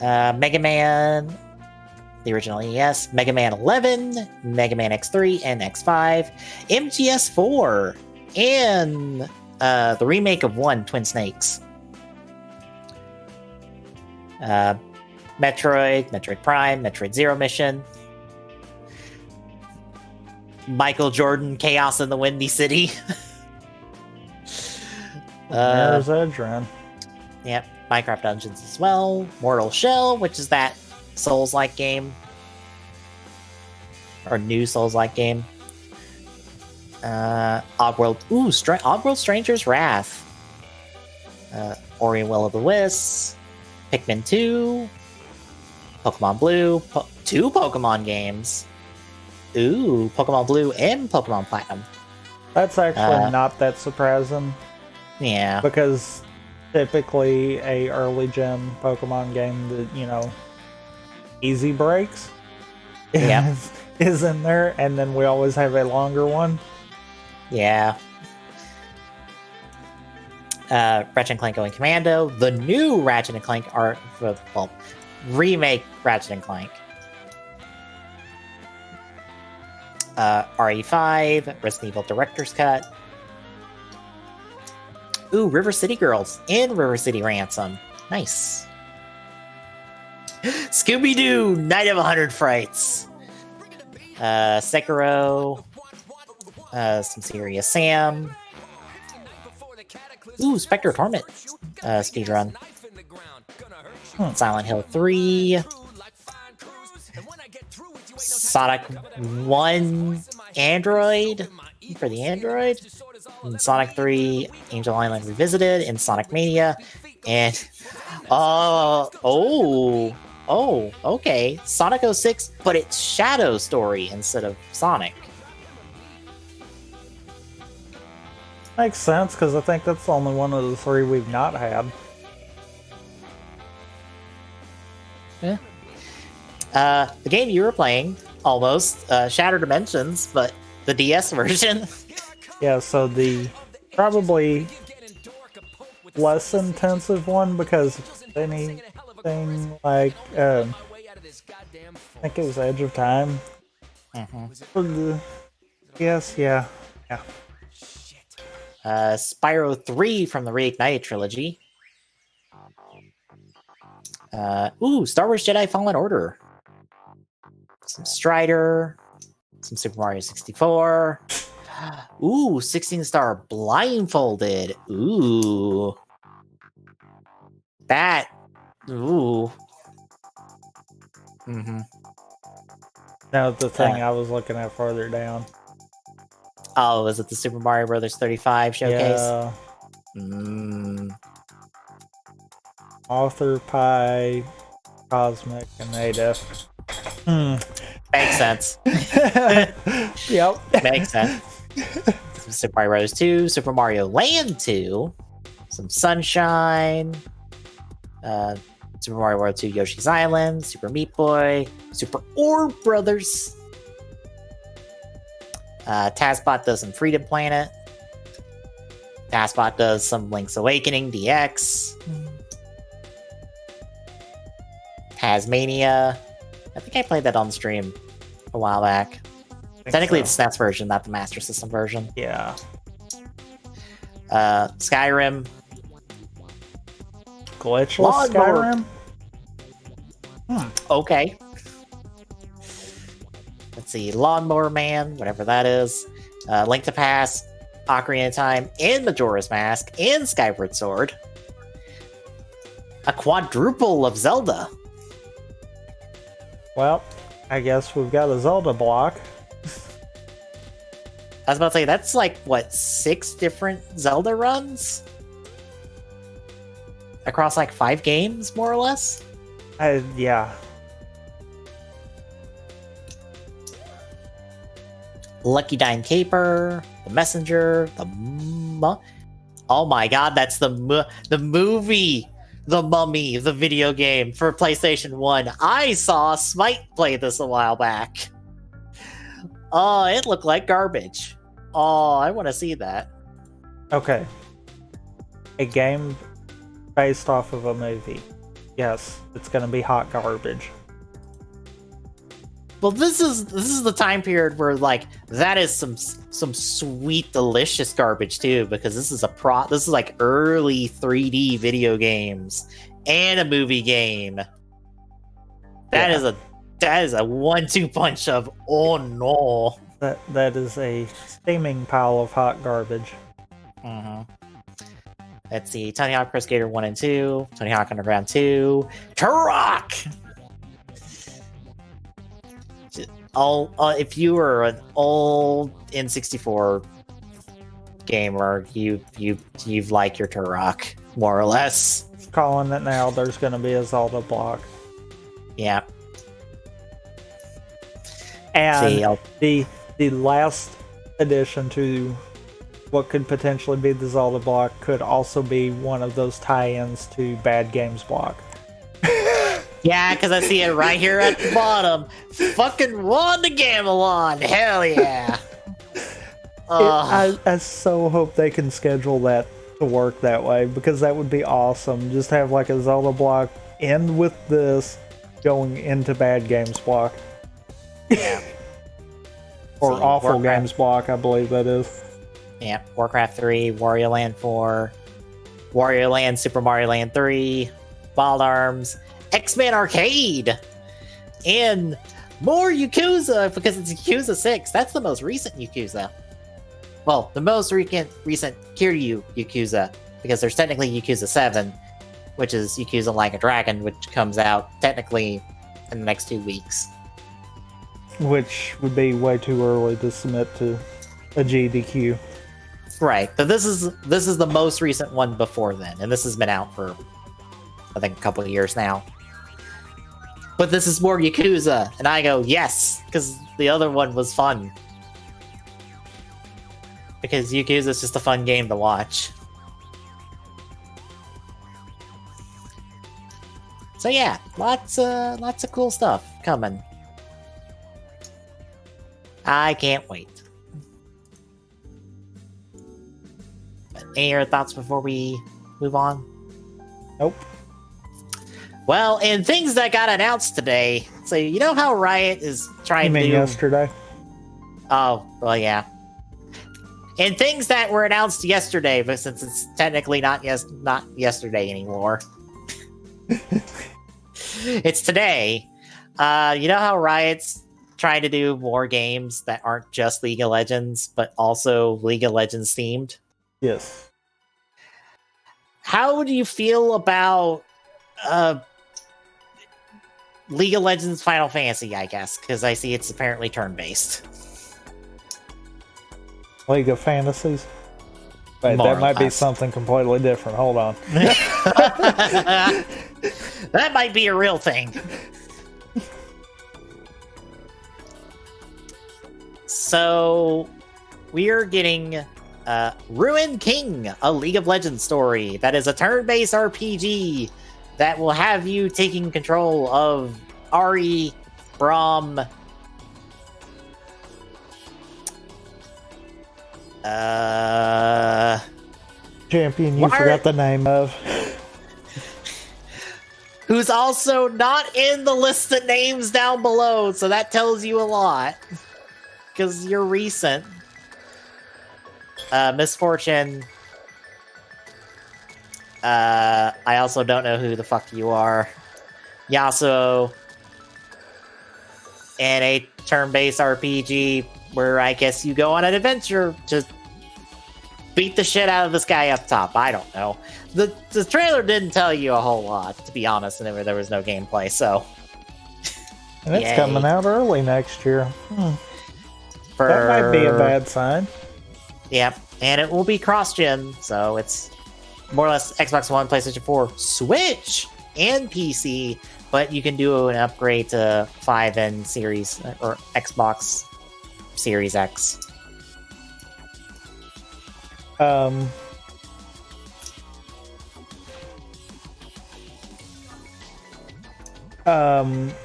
Mega Man, the original NES. Mega Man 11, Mega Man X3 and X5, MGS4, and the remake of 1, Twin Snakes. Metroid Prime, Metroid Zero Mission. Michael Jordan, Chaos in the Windy City. There's Edge Run. Yep. Minecraft Dungeons as well. Mortal Shell, which is that Souls-like game. Or new Souls-like game. Oddworld. Ooh, Oddworld Stranger's Wrath. Ori and Will of the Wisps. Pikmin 2. Pokemon Blue. 2 Pokemon games. Ooh, Pokemon Blue and Pokemon Platinum. That's actually not that surprising. Yeah. Because typically a early gen Pokemon game that, you know, easy breaks is in there, and then we always have a longer one. Yeah. Ratchet and Clank Going Commando. The new Ratchet and Clank are, well, remake Ratchet and Clank. RE5, Resident Evil Director's Cut. Ooh, River City Girls and River City Ransom. Nice. Scooby-Doo, Night of 100 Frights. Sekiro. Some Serious Sam. Ooh, Spectre Torment. Speedrun. Silent Hill 3. Sonic 1 Android for the Android. And Sonic 3 Angel Island Revisited and Sonic Mania. And okay. Sonic 06, but it's Shadow Story instead of Sonic. Makes sense, because I think that's the only one of the 3 we've not had. Yeah. The game you were playing, almost, Shattered Dimensions, but the DS version. Yeah, so the probably less intensive one, because if anything like, I think it was Edge of Time. For the DS, yeah. Spyro 3 from the Reignited trilogy. Star Wars Jedi Fallen Order. Some Strider. Some Super Mario 64. 16-star Blindfolded. That. Now the thing I was looking at farther down. Oh, was it the Super Mario Brothers 35 showcase? Yeah. Author, Pie, Cosmic, and native. Makes sense. Yep. Makes sense. Some Super Mario Bros. 2, Super Mario Land 2, some Sunshine, Super Mario World 2 Yoshi's Island, Super Meat Boy, Super Orb Brothers. TazBot does some Freedom Planet. TazBot does some Link's Awakening DX. Tasmania. I think I played that on stream a while back. Technically, it's the SNES version, not the Master System version. Yeah. Skyrim. Glitchless Skyrim? Okay. Let's see. Lawnmower Man, whatever that is. Link to Past, Ocarina of Time, and Majora's Mask, and Skyward Sword. A quadruple of Zelda. Well, I guess we've got a Zelda block. I was about to say, that's like, what, 6 different Zelda runs? Across like 5 games, more or less? Yeah. Lucky Dime Caper, The Messenger, oh my god, that's the movie! The Mummy, the video game for PlayStation 1. I saw Smite play this a while back. Oh, it looked like garbage. Oh, I want to see that. Okay. A game based off of a movie. Yes, it's gonna be hot garbage. Well, this is the time period where like that is some sweet, delicious garbage too, because this is like early 3D video games and a movie game. That is a 1-2 punch of oh no. That is a steaming pile of hot garbage. Let's see, Tony Hawk Pro Skater 1 and 2, Tony Hawk Underground 2, Turok! If you were an old N64 gamer, you've like your Turok, more or less. Calling it now, there's going to be a Zelda block. Yeah. And the last addition to what could potentially be the Zelda block could also be one of those tie-ins to Bad Games block. Yeah, because I see it right here at the bottom. Fucking won the Gamelon. Hell yeah. I so hope they can schedule that to work that way, because that would be awesome. Just have like a Zelda block end with this going into Bad Games block. Yeah. Or Awful Games block, I believe that is. Yeah, Warcraft 3, Wario Land 4, Wario Land, Super Mario Land 3, Wild Arms, X-Men Arcade, and more Yakuza, because it's Yakuza 6. That's the most recent Yakuza. Well, the most recent Kiryu Yakuza, because there's technically Yakuza 7, which is Yakuza Like a Dragon, which comes out technically in the next 2 weeks. Which would be way too early to submit to a GDQ. Right, but this is the most recent one before then, and this has been out for, I think, a couple of years now. But this is more Yakuza, and I go, yes, because the other one was fun. Because Yakuza is just a fun game to watch. So yeah, lots of cool stuff coming. I can't wait. But any other thoughts before we move on? Nope. Well, and things that got announced today. So you know how Riot is trying to do yesterday? Oh, well, yeah. And things that were announced yesterday, but since it's technically not yesterday anymore, it's today. You know how Riot's trying to do more games that aren't just League of Legends, but also League of Legends themed? Yes. How do you feel about League of Legends Final Fantasy, I guess? Because I see it's apparently turn-based. League of Fantasies? Wait, that might be something completely different. Hold on. That might be a real thing. So, we are getting Ruined King, a League of Legends story that is a turn-based RPG that will have you taking control of Ari, Braum, champion you forgot the name of. Who's also not in the list of names down below, so that tells you a lot. Because you're recent. Misfortune. I also don't know who the fuck you are. Yasuo. And a turn-based RPG where I guess you go on an adventure to beat the shit out of this guy up top. I don't know. The trailer didn't tell you a whole lot, to be honest, and there was no gameplay, so... And it's coming out early next year. That might be a bad sign. Yep, and it will be cross-gen, so it's more or less Xbox One, PlayStation 4, Switch, and PC, but you can do an upgrade to 5 and Series, or Xbox Series X.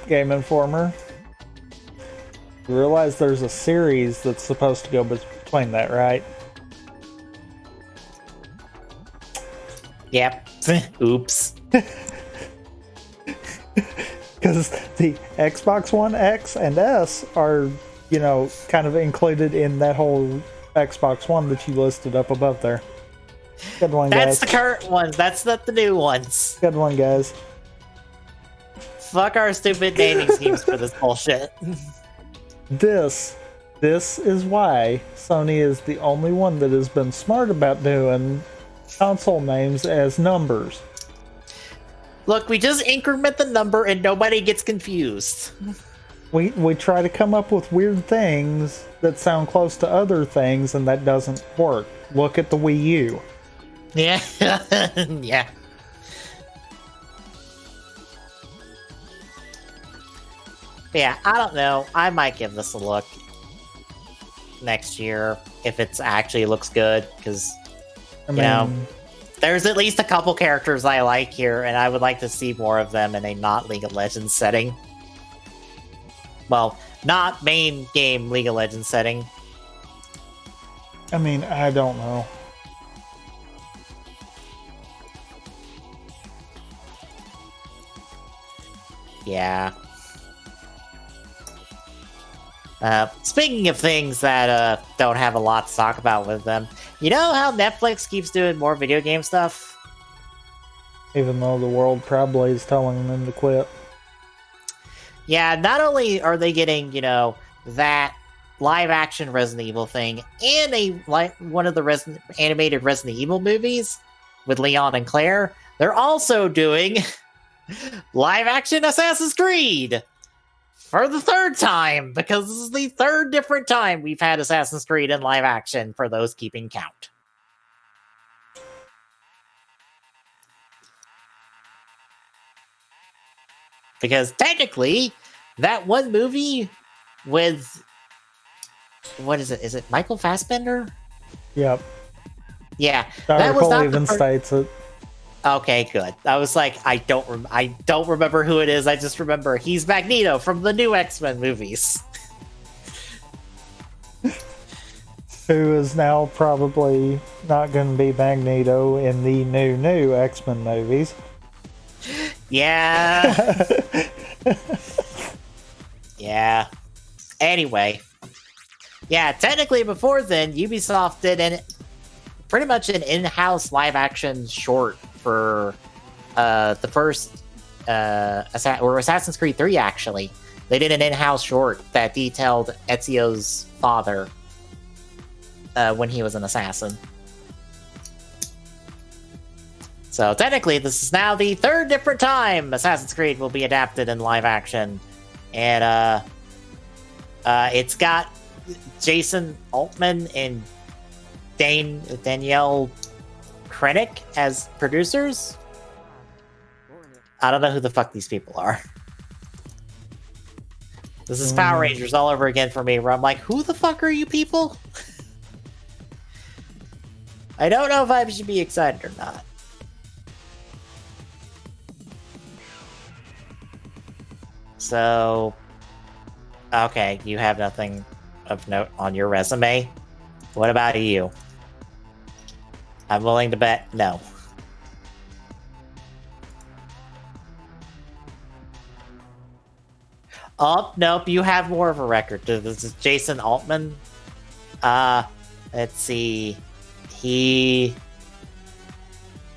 Game Informer. You realize there's a series that's supposed to go between that, right? Yep. Oops. Because the Xbox One X and S are, you know, kind of included in that whole Xbox One that you listed up above there. Good one, guys. That's the current ones. That's not the new ones. Good one, guys. Fuck our stupid naming schemes for this bullshit. This is why Sony is the only one that has been smart about doing console names as numbers. Look, we just increment the number and nobody gets confused. We try to come up with weird things that sound close to other things, and that doesn't work. Look at the Wii U. Yeah. Yeah. Yeah, I don't know. I might give this a look next year if it's actually looks good, because I you mean, know, there's at least a couple characters I like here, and I would like to see more of them in a not League of Legends setting. Well, not main game League of Legends setting. I don't know. Yeah. Speaking of things that don't have a lot to talk about with them, you know how Netflix keeps doing more video game stuff? Even though the world probably is telling them to quit. Yeah, not only are they getting, that live-action Resident Evil thing and one of the animated Resident Evil movies with Leon and Claire, they're also doing live-action Assassin's Creed! For the third time, because this is the third different time we've had Assassin's Creed in live action for those keeping count. Because technically, that one movie with... What is it? Is it Michael Fassbender? Yep. Yeah. The that was article not even states it. Okay, good. I was like, I don't remember who it is. I just remember he's Magneto from the new X-Men movies. Who is now probably not going to be Magneto in the new X-Men movies. Yeah. Yeah. Anyway. Yeah, technically before then, Ubisoft did pretty much an in-house live-action short for the first Assassin's Creed 3, actually. They did an in-house short that detailed Ezio's father when he was an assassin. So technically, this is now the third different time Assassin's Creed will be adapted in live action. And it's got Jason Altman and Danielle Krennic as producers. I don't know who the fuck these people are. This is Power Rangers all over again for me, where I'm like, who the fuck are you people? I don't know if I should be excited or not. So, okay, you have nothing of note on your resume. What about you? I'm willing to bet no. Oh, nope, you have more of a record. This is Jason Altman. Let's see. He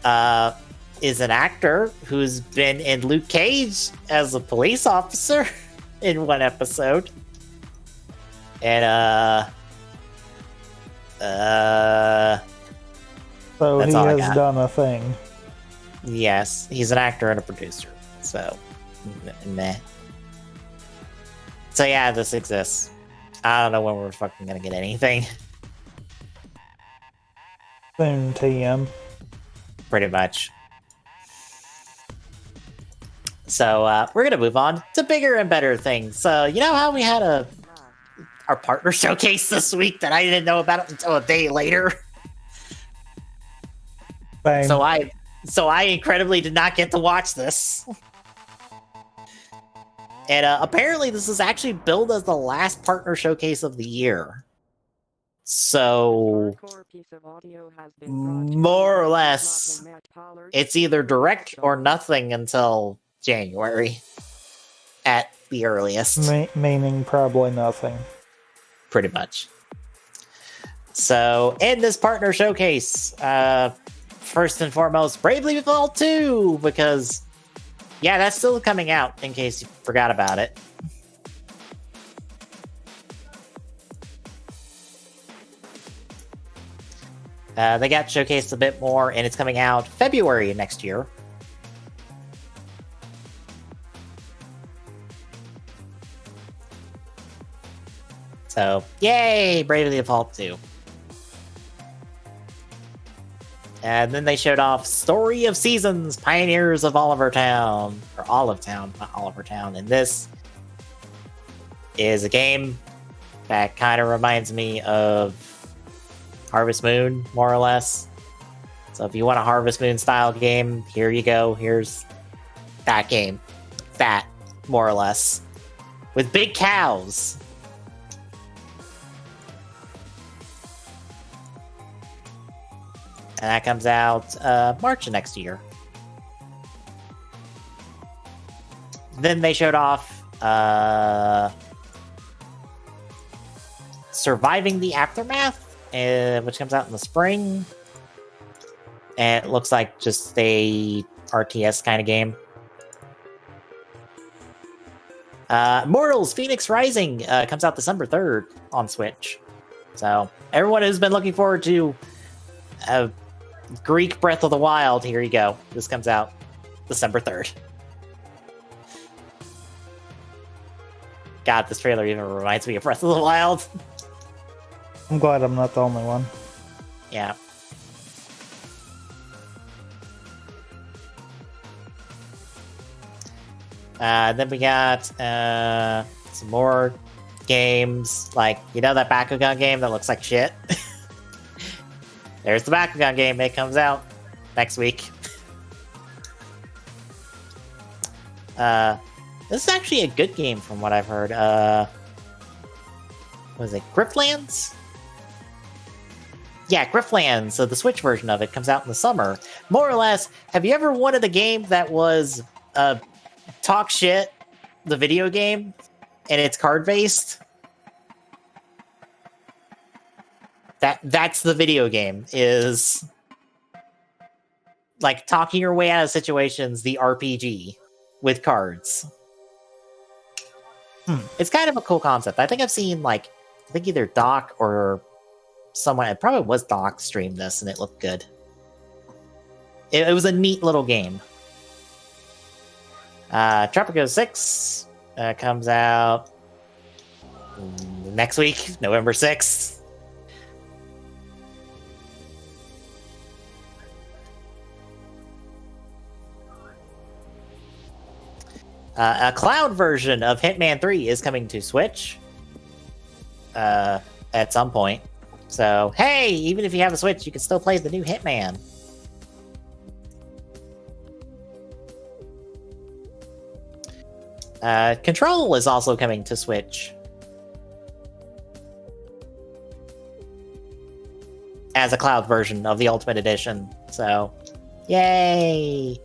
is an actor who's been in Luke Cage as a police officer in one episode. And so he has done a thing. Yes, he's an actor and a producer. So, meh. So yeah, this exists. I don't know when we're fucking gonna get anything. Soon, TM. Pretty much. So we're gonna move on to bigger and better things. So you know how we had our partner showcase this week that I didn't know about it until a day later. Same. So I incredibly did not get to watch this. And apparently this is actually billed as the last partner showcase of the year. So, more or less, it's either direct or nothing until January, at the earliest. Meaning probably nothing. Pretty much. So, in this partner showcase, first and foremost, Bravely Default 2, because, yeah, that's still coming out, in case you forgot about it. They got showcased a bit more, and it's coming out February next year. So, yay! Bravely Default 2. And then they showed off Story of Seasons, Pioneers of Oliver Town. Or Olive Town, not Oliver Town. And this is a game that kind of reminds me of Harvest Moon, more or less. So if you want a Harvest Moon style game, here you go. Here's that game. That, more or less. With big cows. And that comes out March of next year. Then they showed off Surviving the Aftermath, which comes out in the spring. And it looks like just a RTS kind of game. Immortals Phoenix Rising comes out December 3rd on Switch. So everyone who's been looking forward to Greek Breath of the Wild, here you go. This comes out December 3rd. God, this trailer even reminds me of Breath of the Wild. I'm glad I'm not the only one. Yeah. Then we got some more games, like, you know that Bakugan game that looks like shit? There's the Bakugan game. It comes out next week. This is actually a good game from what I've heard. What is it? Griftlands? Yeah, Griftlands. So the Switch version of it comes out in the summer. More or less, have you ever wanted a game that was Talk Shit, the video game, and it's card-based? That's the video game, is like talking your way out of situations, the RPG with cards. It's kind of a cool concept. I think I've seen, like, I think either Doc or someone, it probably was Doc, streamed this, and it looked good. It was a neat little game. Tropico 6 comes out next week, November 6th. A cloud version of Hitman 3 is coming to Switch at some point. So, hey, even if you have a Switch, you can still play the new Hitman. Control is also coming to Switch as a cloud version of the Ultimate Edition. So, yay!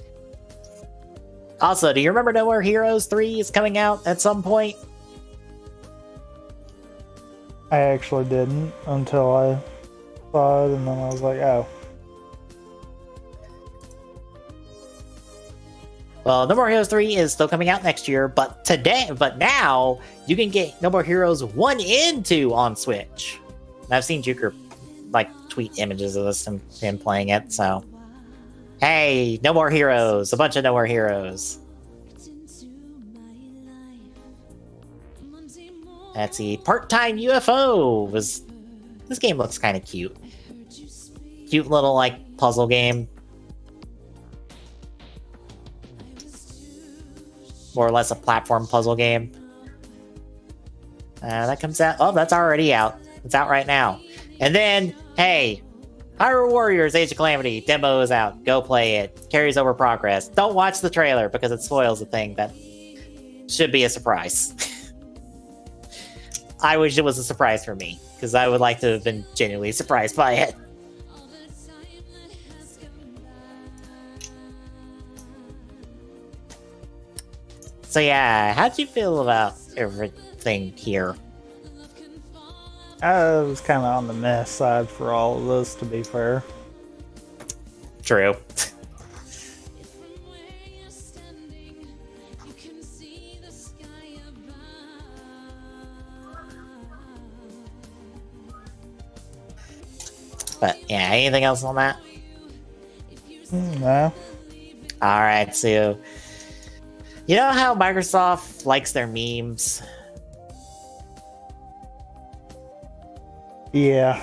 Also, do you remember No More Heroes 3 is coming out at some point? I actually didn't until I saw it, and then I was like, oh. Well, No More Heroes 3 is still coming out next year, but now you can get No More Heroes 1 and 2 on Switch. And I've seen Juker like tweet images of this and him playing it, so hey, No More Heroes, a bunch of No More Heroes. Let's see, Part-Time UFO this game looks kind of cute. Cute little, like, puzzle game. More or less a platform puzzle game. That comes out, oh, that's already out. It's out right now. And then, hey, Hyrule Warriors Age of Calamity demo is out. Go play it. Carries over progress. Don't watch the trailer because it spoils a thing that should be a surprise. I wish it was a surprise for me, because I would like to have been genuinely surprised by it. So yeah, how'd you feel about everything here? I was kind of on the mess side for all of this, to be fair. True. But yeah, anything else on that? No. All right, so you know how Microsoft likes their memes? Yeah.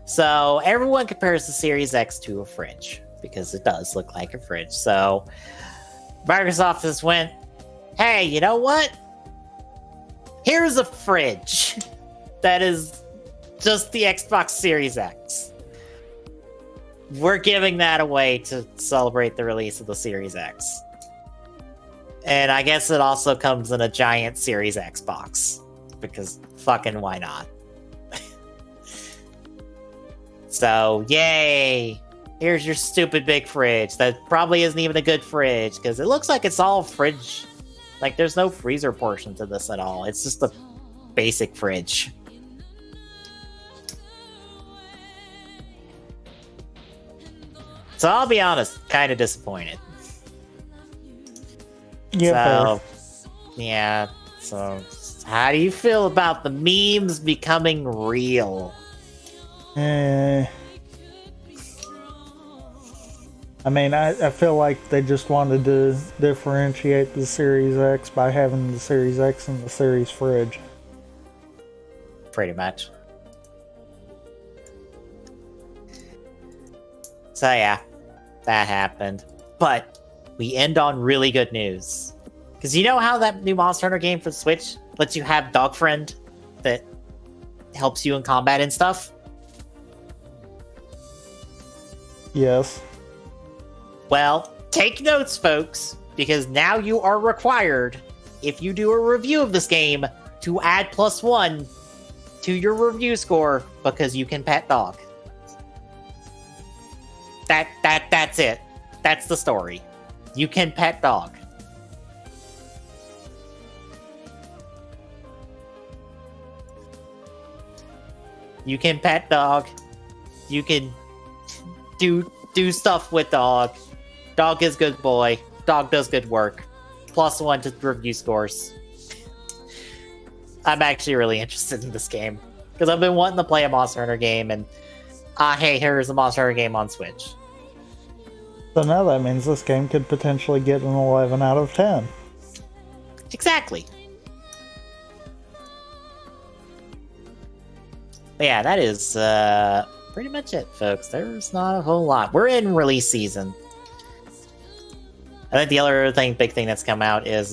So everyone compares the Series X to a fridge because it does look like a fridge. So Microsoft just went, hey, you know what? Here's a fridge that is just the Xbox Series X. We're giving that away to celebrate the release of the Series X. And I guess it also comes in a giant Series X box because fucking why not? So, yay! Here's your stupid big fridge that probably isn't even a good fridge because it looks like it's all fridge. Like, there's no freezer portion to this at all. It's just a basic fridge. So, I'll be honest, kind of disappointed. Yeah. Yeah. So, how do you feel about the memes becoming real? I mean, I feel like they just wanted to differentiate the Series X by having the Series X and the Series Fridge. Pretty much. So yeah, that happened. But we end on really good news. Because you know how that new Monster Hunter game for the Switch lets you have Dog Friend that helps you in combat and stuff? Yes. Well, take notes, folks, because now you are required, if you do a review of this game, to add +1 to your review score because you can pet dog. That's it. That's the story. You can pet dog. You can pet dog. You can do stuff with dog. Dog is good boy. Dog does good work. +1 to review scores. I'm actually really interested in this game because I've been wanting to play a Monster Hunter game, and hey, here's a Monster Hunter game on Switch. So now that means this game could potentially get an 11 out of 10. Exactly. But yeah, that is pretty much it, folks. There's not a whole lot. We're in release season. I think the other big thing that's come out is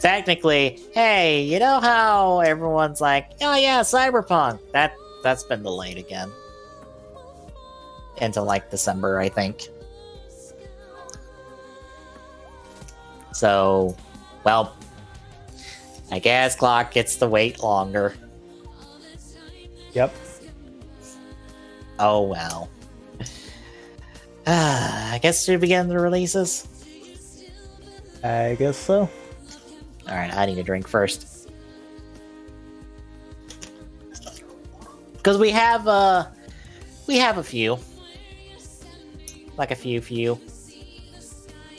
technically, hey, you know how everyone's like, oh yeah, Cyberpunk. That's been delayed again until like December, I think. So, well, I guess Clock gets to wait longer. Yep. Oh well. I guess we begin the releases. I guess so. Alright, I need a drink first. Because we have a few. Like a few.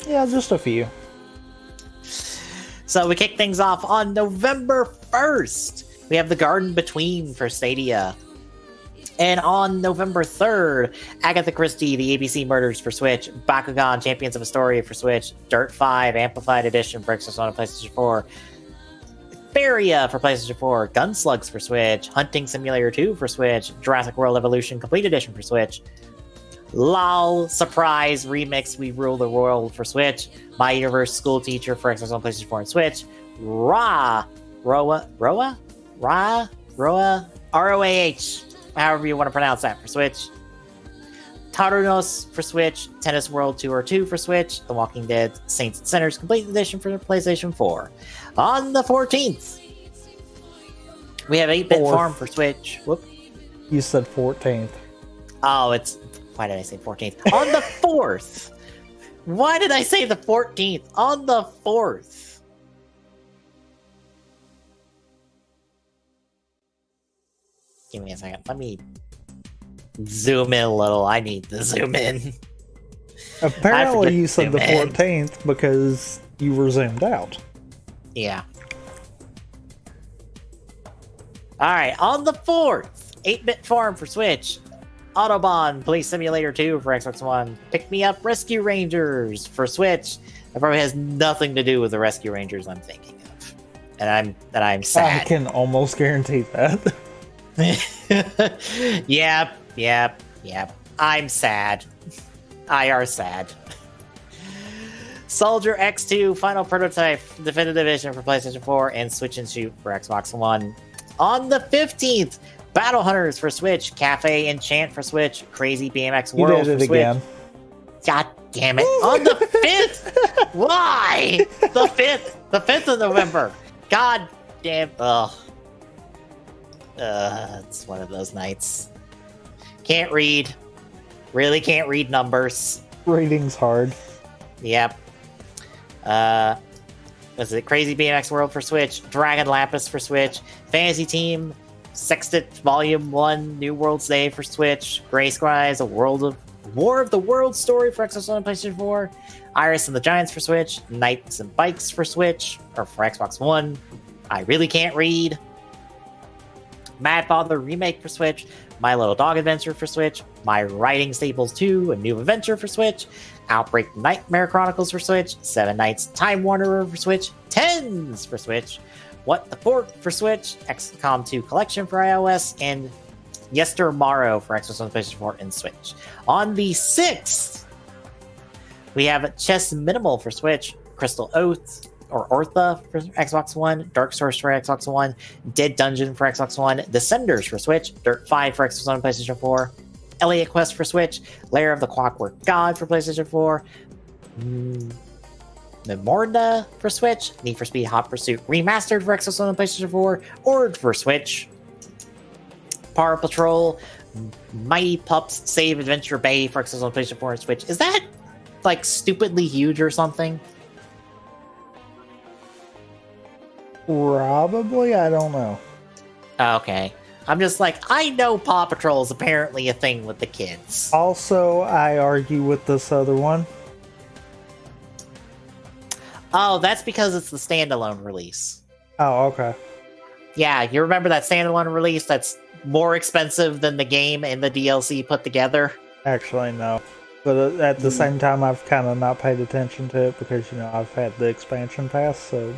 Yeah, just a few. So we kick things off on November 1st. We have The Garden Between for Stadia. And on November 3rd, Agatha Christie, The ABC Murders for Switch, Bakugan, Champions of Astoria for Switch, Dirt 5, Amplified Edition for Xbox One and PlayStation 4, Feria for PlayStation 4, Gunslugs for Switch, Hunting Simulator 2 for Switch, Jurassic World Evolution Complete Edition for Switch, LOL Surprise Remix We Rule the World for Switch, My Universe School Teacher for Xbox One, PlayStation 4 and Switch, ROAH, however you want to pronounce that, for Switch. Tarunos for Switch, Tennis World Tour 2 for Switch, The Walking Dead Saints and Sinners Complete Edition for PlayStation 4. On the 14th, we have 8-Bit Farm for Switch. Whoop. You said 14th. Oh, why did I say 14th? On the 4th. Why did I say the 14th? On the 4th. Give me a second. Let me zoom in a little. I need to zoom in. Apparently you said the 14th because you were zoomed out. Yeah. All right, on the 4th, 8-Bit Farm for Switch, Autobahn Police Simulator 2 for Xbox One, Pick Me Up Rescue Rangers for Switch. That probably has nothing to do with the Rescue Rangers I'm thinking of, and I'm sad. I can almost guarantee that. Yep. I'm sad. I are sad. Soldier X2 Final Prototype Definitive Edition for PlayStation 4 and Switch and Shoot for Xbox One. On the 15th, Battle Hunters for Switch, Cafe Enchant for Switch, Crazy BMX World for Switch. Again. God damn it. On the 5th! Why? The 5th of November. God damn. Ugh. It's one of those nights. Can't read. Really can't read numbers. Reading's hard. Yep. Was it Crazy BMX World for Switch, Dragon Lapis for Switch, Fantasy Team, Sextet Volume 1, New World's Day for Switch, Gray Skies, War of the World Story for Xbox One and PlayStation 4, Iris and the Giants for Switch, Knights and Bikes for Switch, or for Xbox One. I really can't read. Mad Father Remake for Switch, My Little Dog Adventure for Switch, My Riding Stables 2, A New Adventure for Switch, Outbreak Nightmare Chronicles for Switch, Seven Nights Time Wanderer for Switch, Tens for Switch, What the Fort for Switch, XCOM 2 Collection for iOS, and Yestermorrow for Xbox One, PlayStation 4, and Switch. On the 6th, we have Chess Minimal for Switch, Crystal Oath, or Ortha for Xbox One, Dark Source for Xbox One, Dead Dungeon for Xbox One, Descenders for Switch, Dirt 5 for Xbox One and PlayStation 4, Elliot Quest for Switch, Lair of the Clockwork God for PlayStation 4, Memorda for Switch, Need for Speed Hot Pursuit Remastered for Xbox One and PlayStation 4, Ord for Switch, Power Patrol, Mighty Pups Save Adventure Bay for Xbox One and PlayStation 4 and Switch. Is that, like, stupidly huge or something? Probably, I don't know. Okay. I'm just like, I know Paw Patrol is apparently a thing with the kids. Also, I argue with this other one. Oh, that's because it's the standalone release. Oh, okay. Yeah, you remember that standalone release that's more expensive than the game and the DLC put together? Actually, no. But at the same time, I've kind of not paid attention to it because, you know, I've had the expansion pass, so,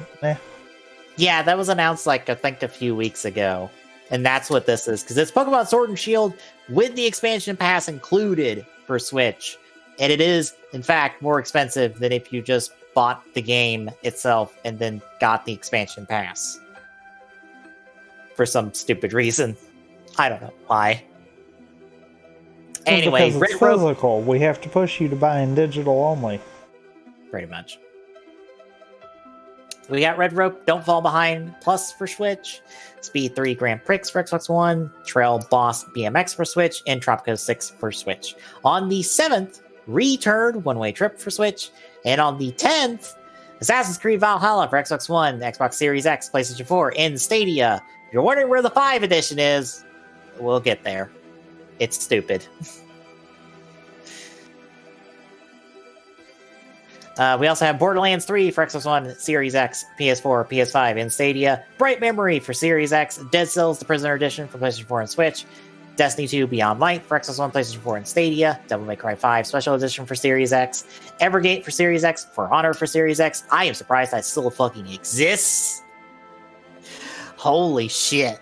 Yeah, that was announced, like, I think a few weeks ago. And that's what this is, because it's Pokemon Sword and Shield with the expansion pass included for Switch. And it is, in fact, more expensive than if you just bought the game itself and then got the expansion pass. For some stupid reason. I don't know why. Anyway, because it's physical. We have to push you to buy in digital only. Pretty much. We got Red Rope Don't Fall Behind Plus for Switch, Speed 3 Grand Prix for Xbox One, Trail Boss BMX for Switch, and Tropico 6 for Switch. On the 7th, Return One Way Trip for Switch, and on the 10th, Assassin's Creed Valhalla for Xbox One, Xbox Series X, PlayStation 4, and Stadia. If you're wondering where the 5 edition is, we'll get there. It's stupid. We also have Borderlands 3 for Xbox One, Series X, PS4, PS5, and Stadia. Bright Memory for Series X. Dead Cells, the Prisoner Edition for PlayStation 4 and Switch. Destiny 2 Beyond Light for Xbox One, PlayStation 4, and Stadia. Devil May Cry 5 Special Edition for Series X. Evergate for Series X. For Honor for Series X. I am surprised that still fucking exists. Holy shit.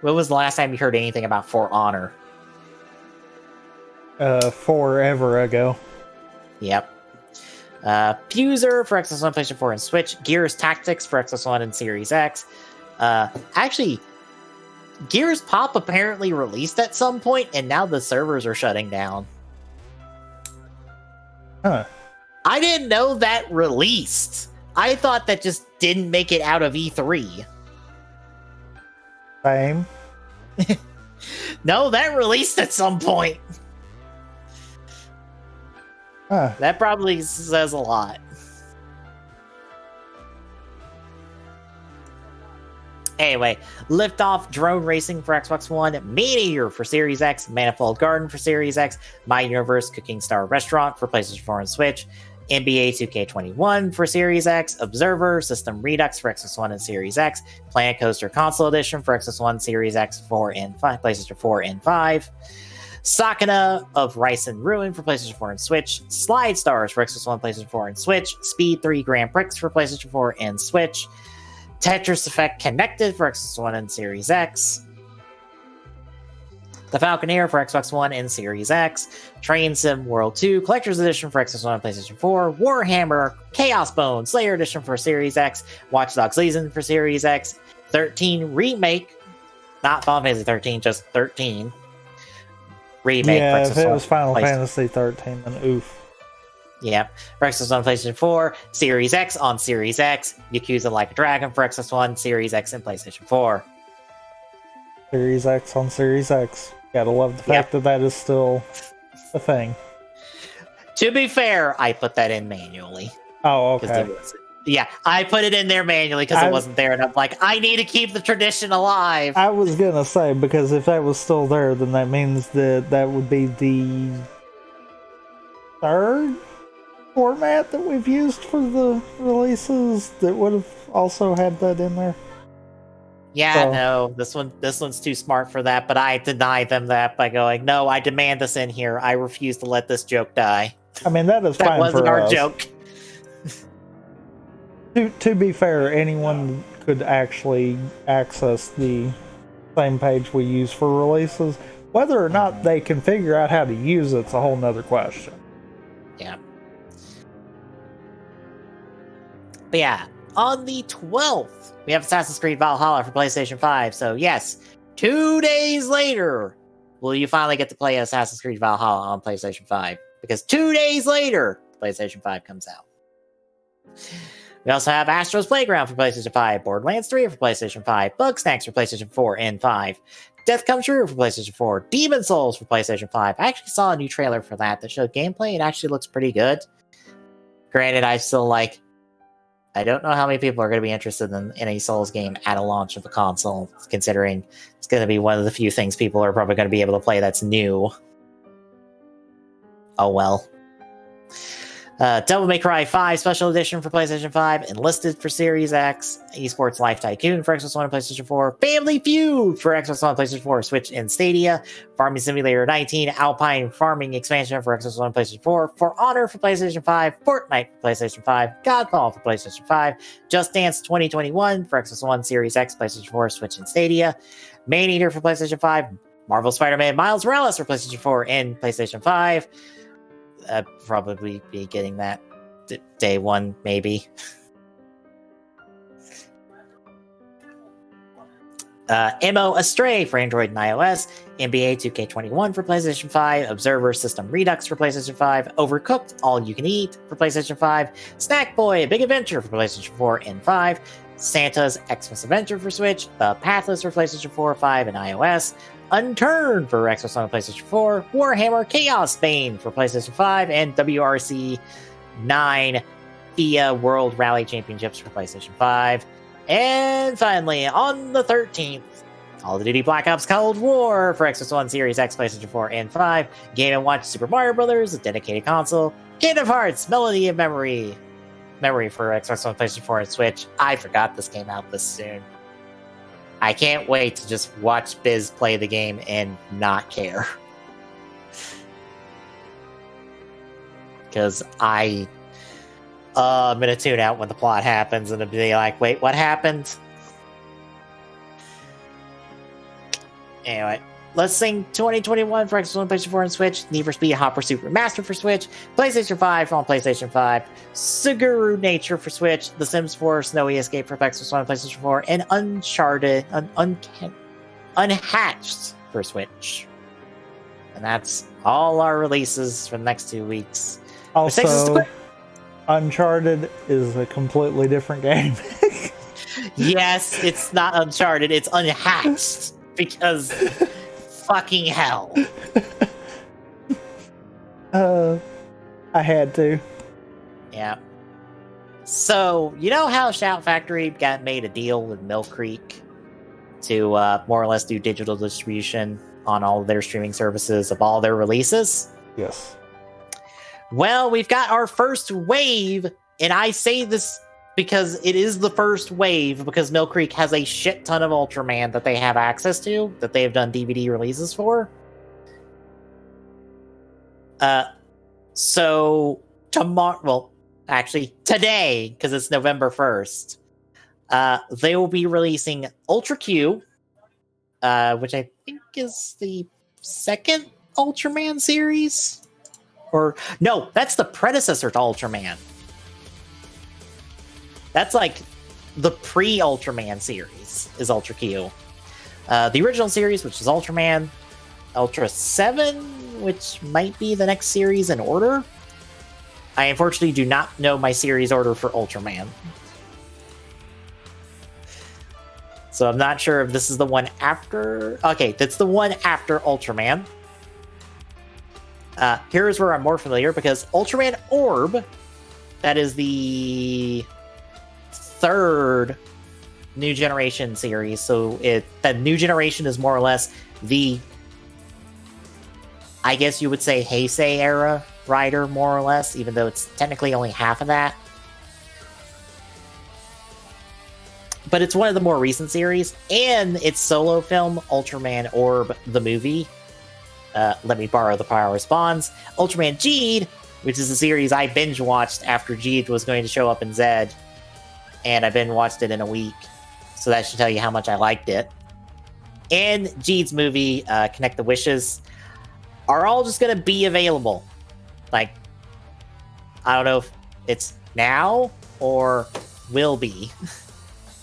When was the last time you heard anything about For Honor? Forever ago. Yep. Fuser for Xbox One, PlayStation 4, and Switch. Gears Tactics for Xbox One and Series X. Actually, Gears Pop apparently released at some point, and now the servers are shutting down. Huh. I didn't know that released. I thought that just didn't make it out of E3. Same. No, that released at some point. Huh. That probably says a lot. Anyway, Liftoff Drone Racing for Xbox One, Meteor for Series X, Manifold Garden for Series X, My Universe Cooking Star Restaurant for PlayStation 4 and Switch, NBA 2K21 for Series X, Observer, System Redux for Xbox One and Series X, Planet Coaster Console Edition for Xbox One, Series X, 4 and 5, PlayStation 4 and 5, Sakana of Rice and Ruin for PlayStation 4 and Switch, Slide Stars for Xbox One, PlayStation 4 and Switch, Speed 3 Grand Prix for PlayStation 4 and Switch, Tetris Effect Connected for Xbox One and Series X, The Falconeer for Xbox One and Series X, Train Sim World 2 Collector's Edition for Xbox One and PlayStation 4, Warhammer Chaos Bone Slayer Edition for Series X, Watch Dogs Legion for Series X, 13 Remake, not Final Fantasy 13, just 13 Remake. Yeah, for if it was Final PlayStation. Fantasy 13, then oof. Yeah, for Xbox One, PlayStation 4, Series X on Series X, Yakuza Like a Dragon for Xbox One, Series X, and PlayStation 4. Series X on Series X. Gotta love the fact that that is still a thing. To be fair, I put that in manually. Oh, okay. Yeah, I put it in there manually because it wasn't there, and I'm like, I need to keep the tradition alive. I was gonna say, because if that was still there, then that means that that would be the third format that we've used for the releases that would have also had that in there. Yeah, no, this one's too smart for that, but I deny them that by going, no, I demand this in here. I refuse to let this joke die. I mean, that is fine. That wasn't for our us. joke. To be fair, anyone could actually access the same page we use for releases. Whether or not they can figure out how to use it's a whole nother question. Yeah. But yeah, on the 12th, we have Assassin's Creed Valhalla for PlayStation 5. So yes, 2 days later, will you finally get to play Assassin's Creed Valhalla on PlayStation 5? Because 2 days later, PlayStation 5 comes out. We also have Astro's Playground for PlayStation 5, Borderlands 3 for PlayStation 5, Bugsnax for PlayStation 4 and 5, Death Comes True for PlayStation 4, Demon Souls for PlayStation 5. I actually saw a new trailer for that showed gameplay. It actually looks pretty good. Granted, I don't know how many people are going to be interested in a Souls game at a launch of a console, considering it's going to be one of the few things people are probably going to be able to play that's new. Oh well. Devil May Cry 5 Special Edition for PlayStation 5, Enlisted for Series X, Esports Life Tycoon for Xbox One and PlayStation 4, Family Feud for Xbox One, PlayStation 4, Switch, and Stadia, Farming Simulator 19, Alpine Farming Expansion for Xbox One and PlayStation 4, For Honor for PlayStation 5, Fortnite for PlayStation 5, Godfall for PlayStation 5, Just Dance 2021 for Xbox One, Series X, PlayStation 4, Switch, and Stadia, Maneater for PlayStation 5, Marvel Spider-Man Miles Morales for PlayStation 4 and PlayStation 5. I'd probably be getting that day one, maybe. MO Astray for Android and iOS, NBA 2K21 for PlayStation 5, Observer System Redux for PlayStation 5, Overcooked All You Can Eat for PlayStation 5, Snack Boy A Big Adventure for PlayStation 4 and 5, Santa's Xmas Adventure for Switch, The Pathless for PlayStation 4, 5, and iOS, Unturned for Xbox One and PlayStation 4, Warhammer Chaos Bane for PlayStation 5, and WRC 9 FIA World Rally Championships for PlayStation 5. And finally, on the 13th, Call of Duty Black Ops Cold War for Xbox One, Series X, PlayStation 4, and 5, Game & Watch Super Mario Bros., a dedicated console, Kingdom Hearts Melody of Memory for Xbox One, PlayStation 4, and Switch. I forgot this came out this soon. I can't wait to just watch Biz play the game and not care. Because I'm going to tune out when the plot happens and be like, wait, what happened? Anyway, let's sing 2021 for Xbox One, PlayStation 4, and Switch, Need for Speed Hot Pursuit Remastered for Switch, PlayStation 5 on PlayStation 5, Suguru Nature for Switch, The Sims 4 Snowy Escape for Xbox One and PlayStation 4, and Uncharted, Unhatched for Switch. And that's all our releases for the next 2 weeks. Also, Uncharted is a completely different game. Yes, it's not Uncharted, it's Unhatched. Because fucking hell. I had to. Yeah. So, you know how Shout Factory made a deal with Mill Creek to more or less do digital distribution on all of their streaming services of all their releases? Yes. Well, we've got our first wave, and I say this because it is the first wave, because Mill Creek has a shit ton of Ultraman that they have access to, that they have done DVD releases for. So tomorrow, well, actually today, because it's November 1st, they will be releasing Ultra Q, which I think is the second Ultraman series. Or, no, that's the predecessor to Ultraman. That's like the pre-Ultraman series is Ultra Q. The original series, which is Ultraman, Ultra 7, which might be the next series in order. I unfortunately do not know my series order for Ultraman. So I'm not sure if this is the one after... Okay, that's the one after Ultraman. Here's where I'm more familiar, because Ultraman Orb, that is the third New Generation series. So the New Generation is more or less the, I guess you would say, Heisei era rider, more or less, even though it's technically only half of that. But it's one of the more recent series, and its solo film, Ultraman Orb, the movie. Let me borrow the power response. Ultraman Geed, which is a series I binge watched after Geed was going to show up in Zed, and I binge watched it in a week. So that should tell you how much I liked it. And Geed's movie, Connect the Wishes, are all just going to be available. Like, I don't know if it's now or will be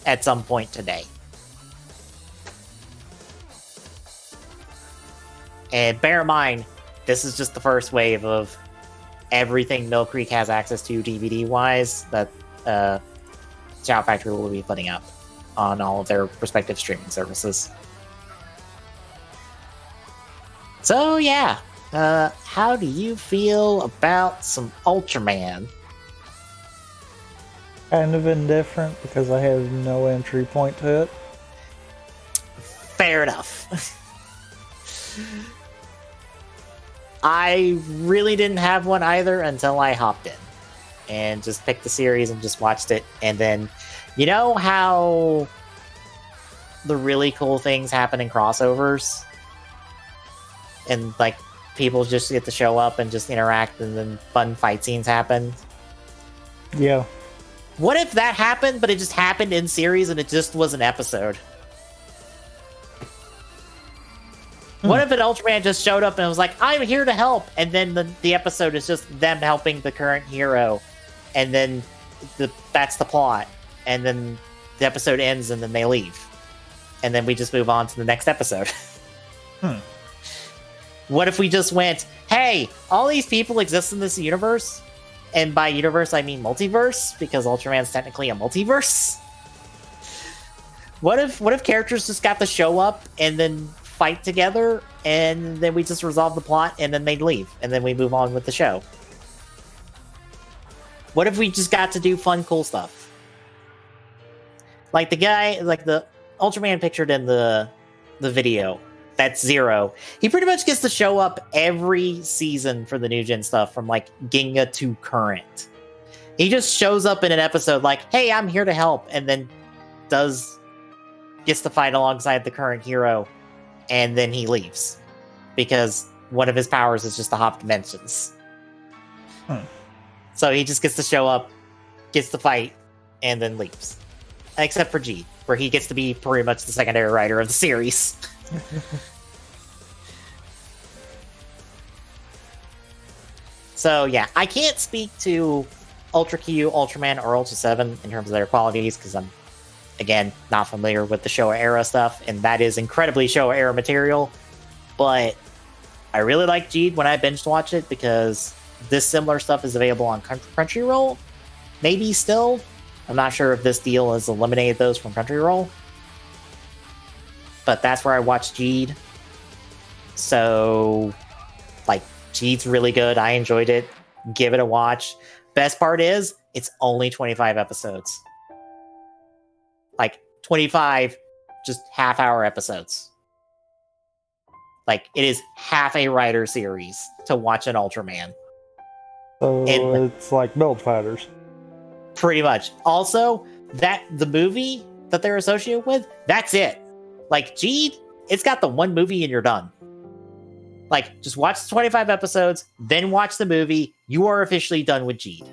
at some point today. And bear in mind, this is just the first wave of everything Mill Creek has access to DVD-wise that Shout Factory will be putting up on all of their respective streaming services. So yeah, how do you feel about some Ultraman? Kind of indifferent, because I have no entry point to it. Fair enough. I really didn't have one either until I hopped in and just picked the series and just watched it. And then, you know how the really cool things happen in crossovers? And like people just get to show up and just interact, and then fun fight scenes happen? Yeah. What if that happened, but it just happened in series and it just was an episode? What if an Ultraman just showed up and was like, I'm here to help, and then the episode is just them helping the current hero, and then that's the plot, and then the episode ends and then they leave, and then we just move on to the next episode? What if we just went, hey, all these people exist in this universe, and by universe I mean multiverse, because Ultraman's technically a multiverse? What if characters just got to show up and then fight together, and then we just resolve the plot, and then they leave, and then we move on with the show? What if we just got to do fun, cool stuff? Like the guy, like the Ultraman pictured in the video, that's Zero. He pretty much gets to show up every season for the new gen stuff, from like Ginga to current. He just shows up in an episode like, hey, I'm here to help, and then gets to fight alongside the current hero, and then he leaves because one of his powers is just to hop dimensions. So he just gets to show up, gets to fight, and then leaves. Except for G, where he gets to be pretty much the secondary writer of the series. So yeah, I can't speak to Ultra Q, Ultraman, or Ultra 7 in terms of their qualities, because I'm, again, not familiar with the Showa era stuff, and that is incredibly Showa era material. But I really like Geed when I binged watch it, because this similar stuff is available on Crunchyroll. Maybe still. I'm not sure if this deal has eliminated those from Crunchyroll. But that's where I watched Geed. So, like, Geed's really good. I enjoyed it. Give it a watch. Best part is, it's only 25 episodes. Like, 25 just half-hour episodes. Like, it is half a writer series to watch an Ultraman. So And it's like Build Fighters. pretty much. Also, that the movie that they're associated with, that's it. Like Gede, it's got the one movie and you're done. Like, just watch the 25 episodes, then watch the movie. You are officially done with Gede.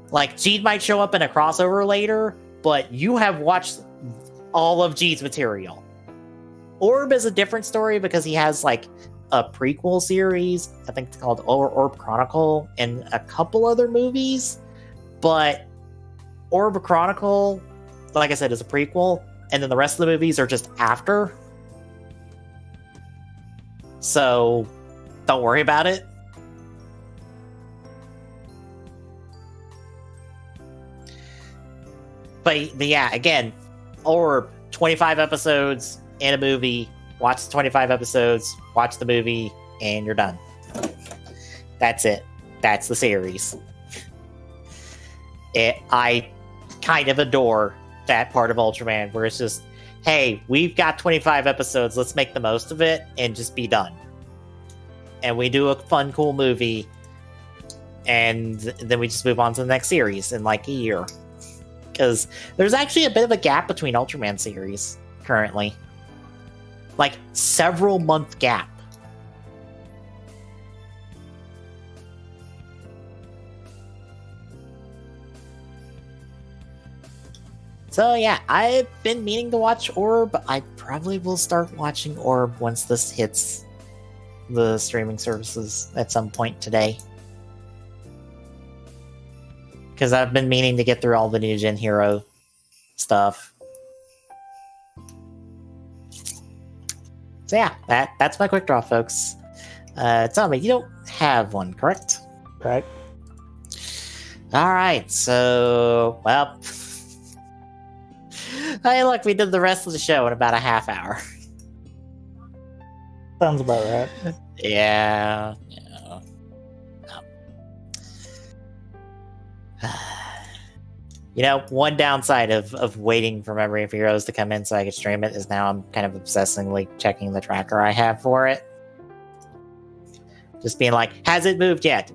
Like, Gede might show up in a crossover later, but you have watched all of Gede's material. Orb is a different story because he has, like, a prequel series, I think it's called Orb Chronicle, and a couple other movies. But Orb Chronicle, like I said, is a prequel, and then the rest of the movies are just after. So, don't worry about it. But yeah, again, Orb, 25 episodes and a movie. Watch the 25 episodes, watch the movie, and you're done. That's it. That's the series. I kind of adore that part of Ultraman where it's just, hey, we've got 25 episodes, let's make the most of it and just be done. And we do a fun, cool movie, and then we just move on to the next series in like a year. Because there's actually a bit of a gap between Ultraman series currently. Like, several month gap. So yeah, I've been meaning to watch Orb. I probably will start watching Orb once this hits the streaming services at some point today. Because I've been meaning to get through all the new Gen Hero stuff. So yeah, that's my quick draw, folks. Tell me, you don't have one, correct? Right. Alright, so, well... Hey, look, we did the rest of the show in about a half hour. Sounds about right. Yeah. You know, one downside of waiting for Memory of Heroes to come in so I could stream it is now I'm kind of obsessively checking the tracker I have for it. Just being like, has it moved yet?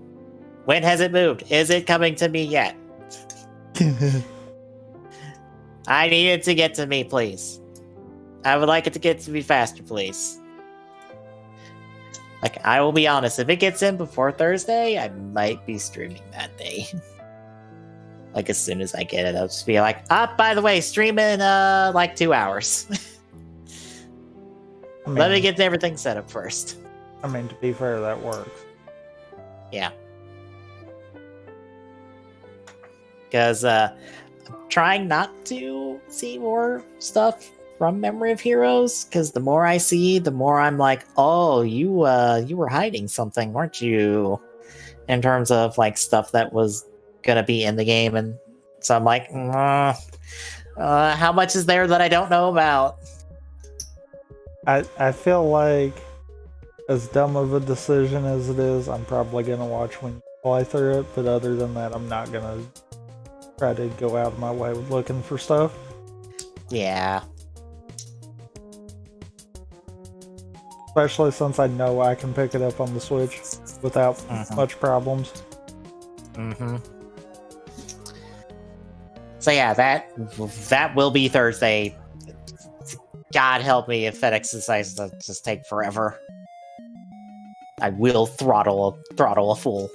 When has it moved? Is it coming to me yet? I need it to get to me, please. I would like it to get to me faster, please. Like, I will be honest, if it gets in before Thursday, I might be streaming that day. Like, as soon as I get it, I'll just be like, by the way, stream in, like 2 hours. Let me get everything set up first. I mean, to be fair, that works. Yeah. Because, I'm trying not to see more stuff from Memory of Heroes, because the more I see, the more I'm like, oh, you were hiding something, weren't you? In terms of, like, stuff that was gonna be in the game, and so I'm like, how much is there that I don't know about? I feel like, as dumb of a decision as it is, I'm probably gonna watch when you fly through it, but other than that, I'm not gonna try to go out of my way looking for stuff. Yeah. Especially since I know I can pick it up on the Switch without much problems. So yeah, that will be Thursday. God help me if FedEx decides to just take forever. I will throttle a fool.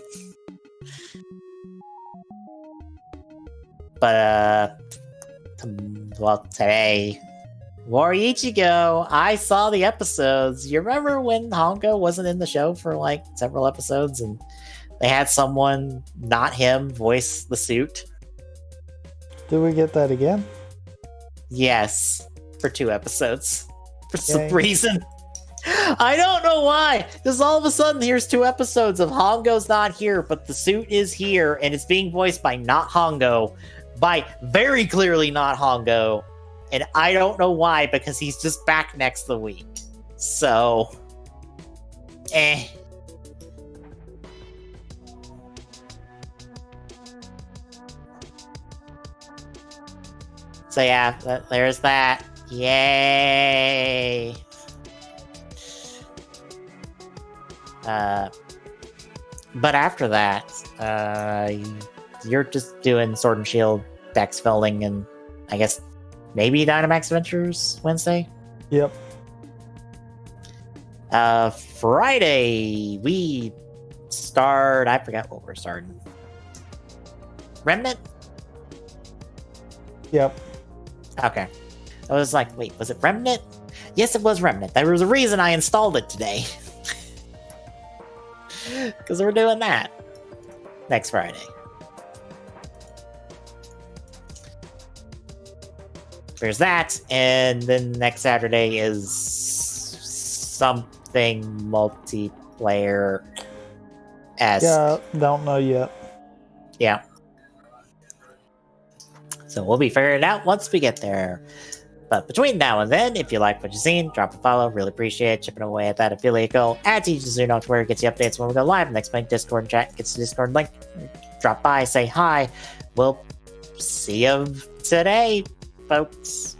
But well, today, Moriichigo, I saw the episodes. You remember when Hongo wasn't in the show for like several episodes, and they had someone, not him, voice the suit? Do we get that again? Yes, for 2 episodes. For some reason. I don't know why. Because all of a sudden, here's 2 episodes of Hongo's not here, but the suit is here, and it's being voiced by not Hongo, by very clearly not Hongo, and I don't know why, because he's just back next week. So, So yeah, there's that. Yay! But after that, you're just doing Sword and Shield dex filling, and I guess maybe Dynamax Adventures Wednesday. Yep. Friday we start. I forgot what we're starting. Remnant. Yep. Okay. I was like, wait, was it Remnant? Yes, it was Remnant. There was a reason I installed it today. Because we're doing that next Friday. There's that, and then next Saturday is something multiplayer. Yeah, don't know yet. Yeah. So we'll be figuring it out once we get there. But between now and then, if you like what you've seen, drop a follow. Really appreciate it. Chipping away at that affiliate goal. Add to Zuno on Twitter, gets you updates when we go live. Next week, Discord chat gets the Discord link. Drop by, say hi. We'll see you today, folks.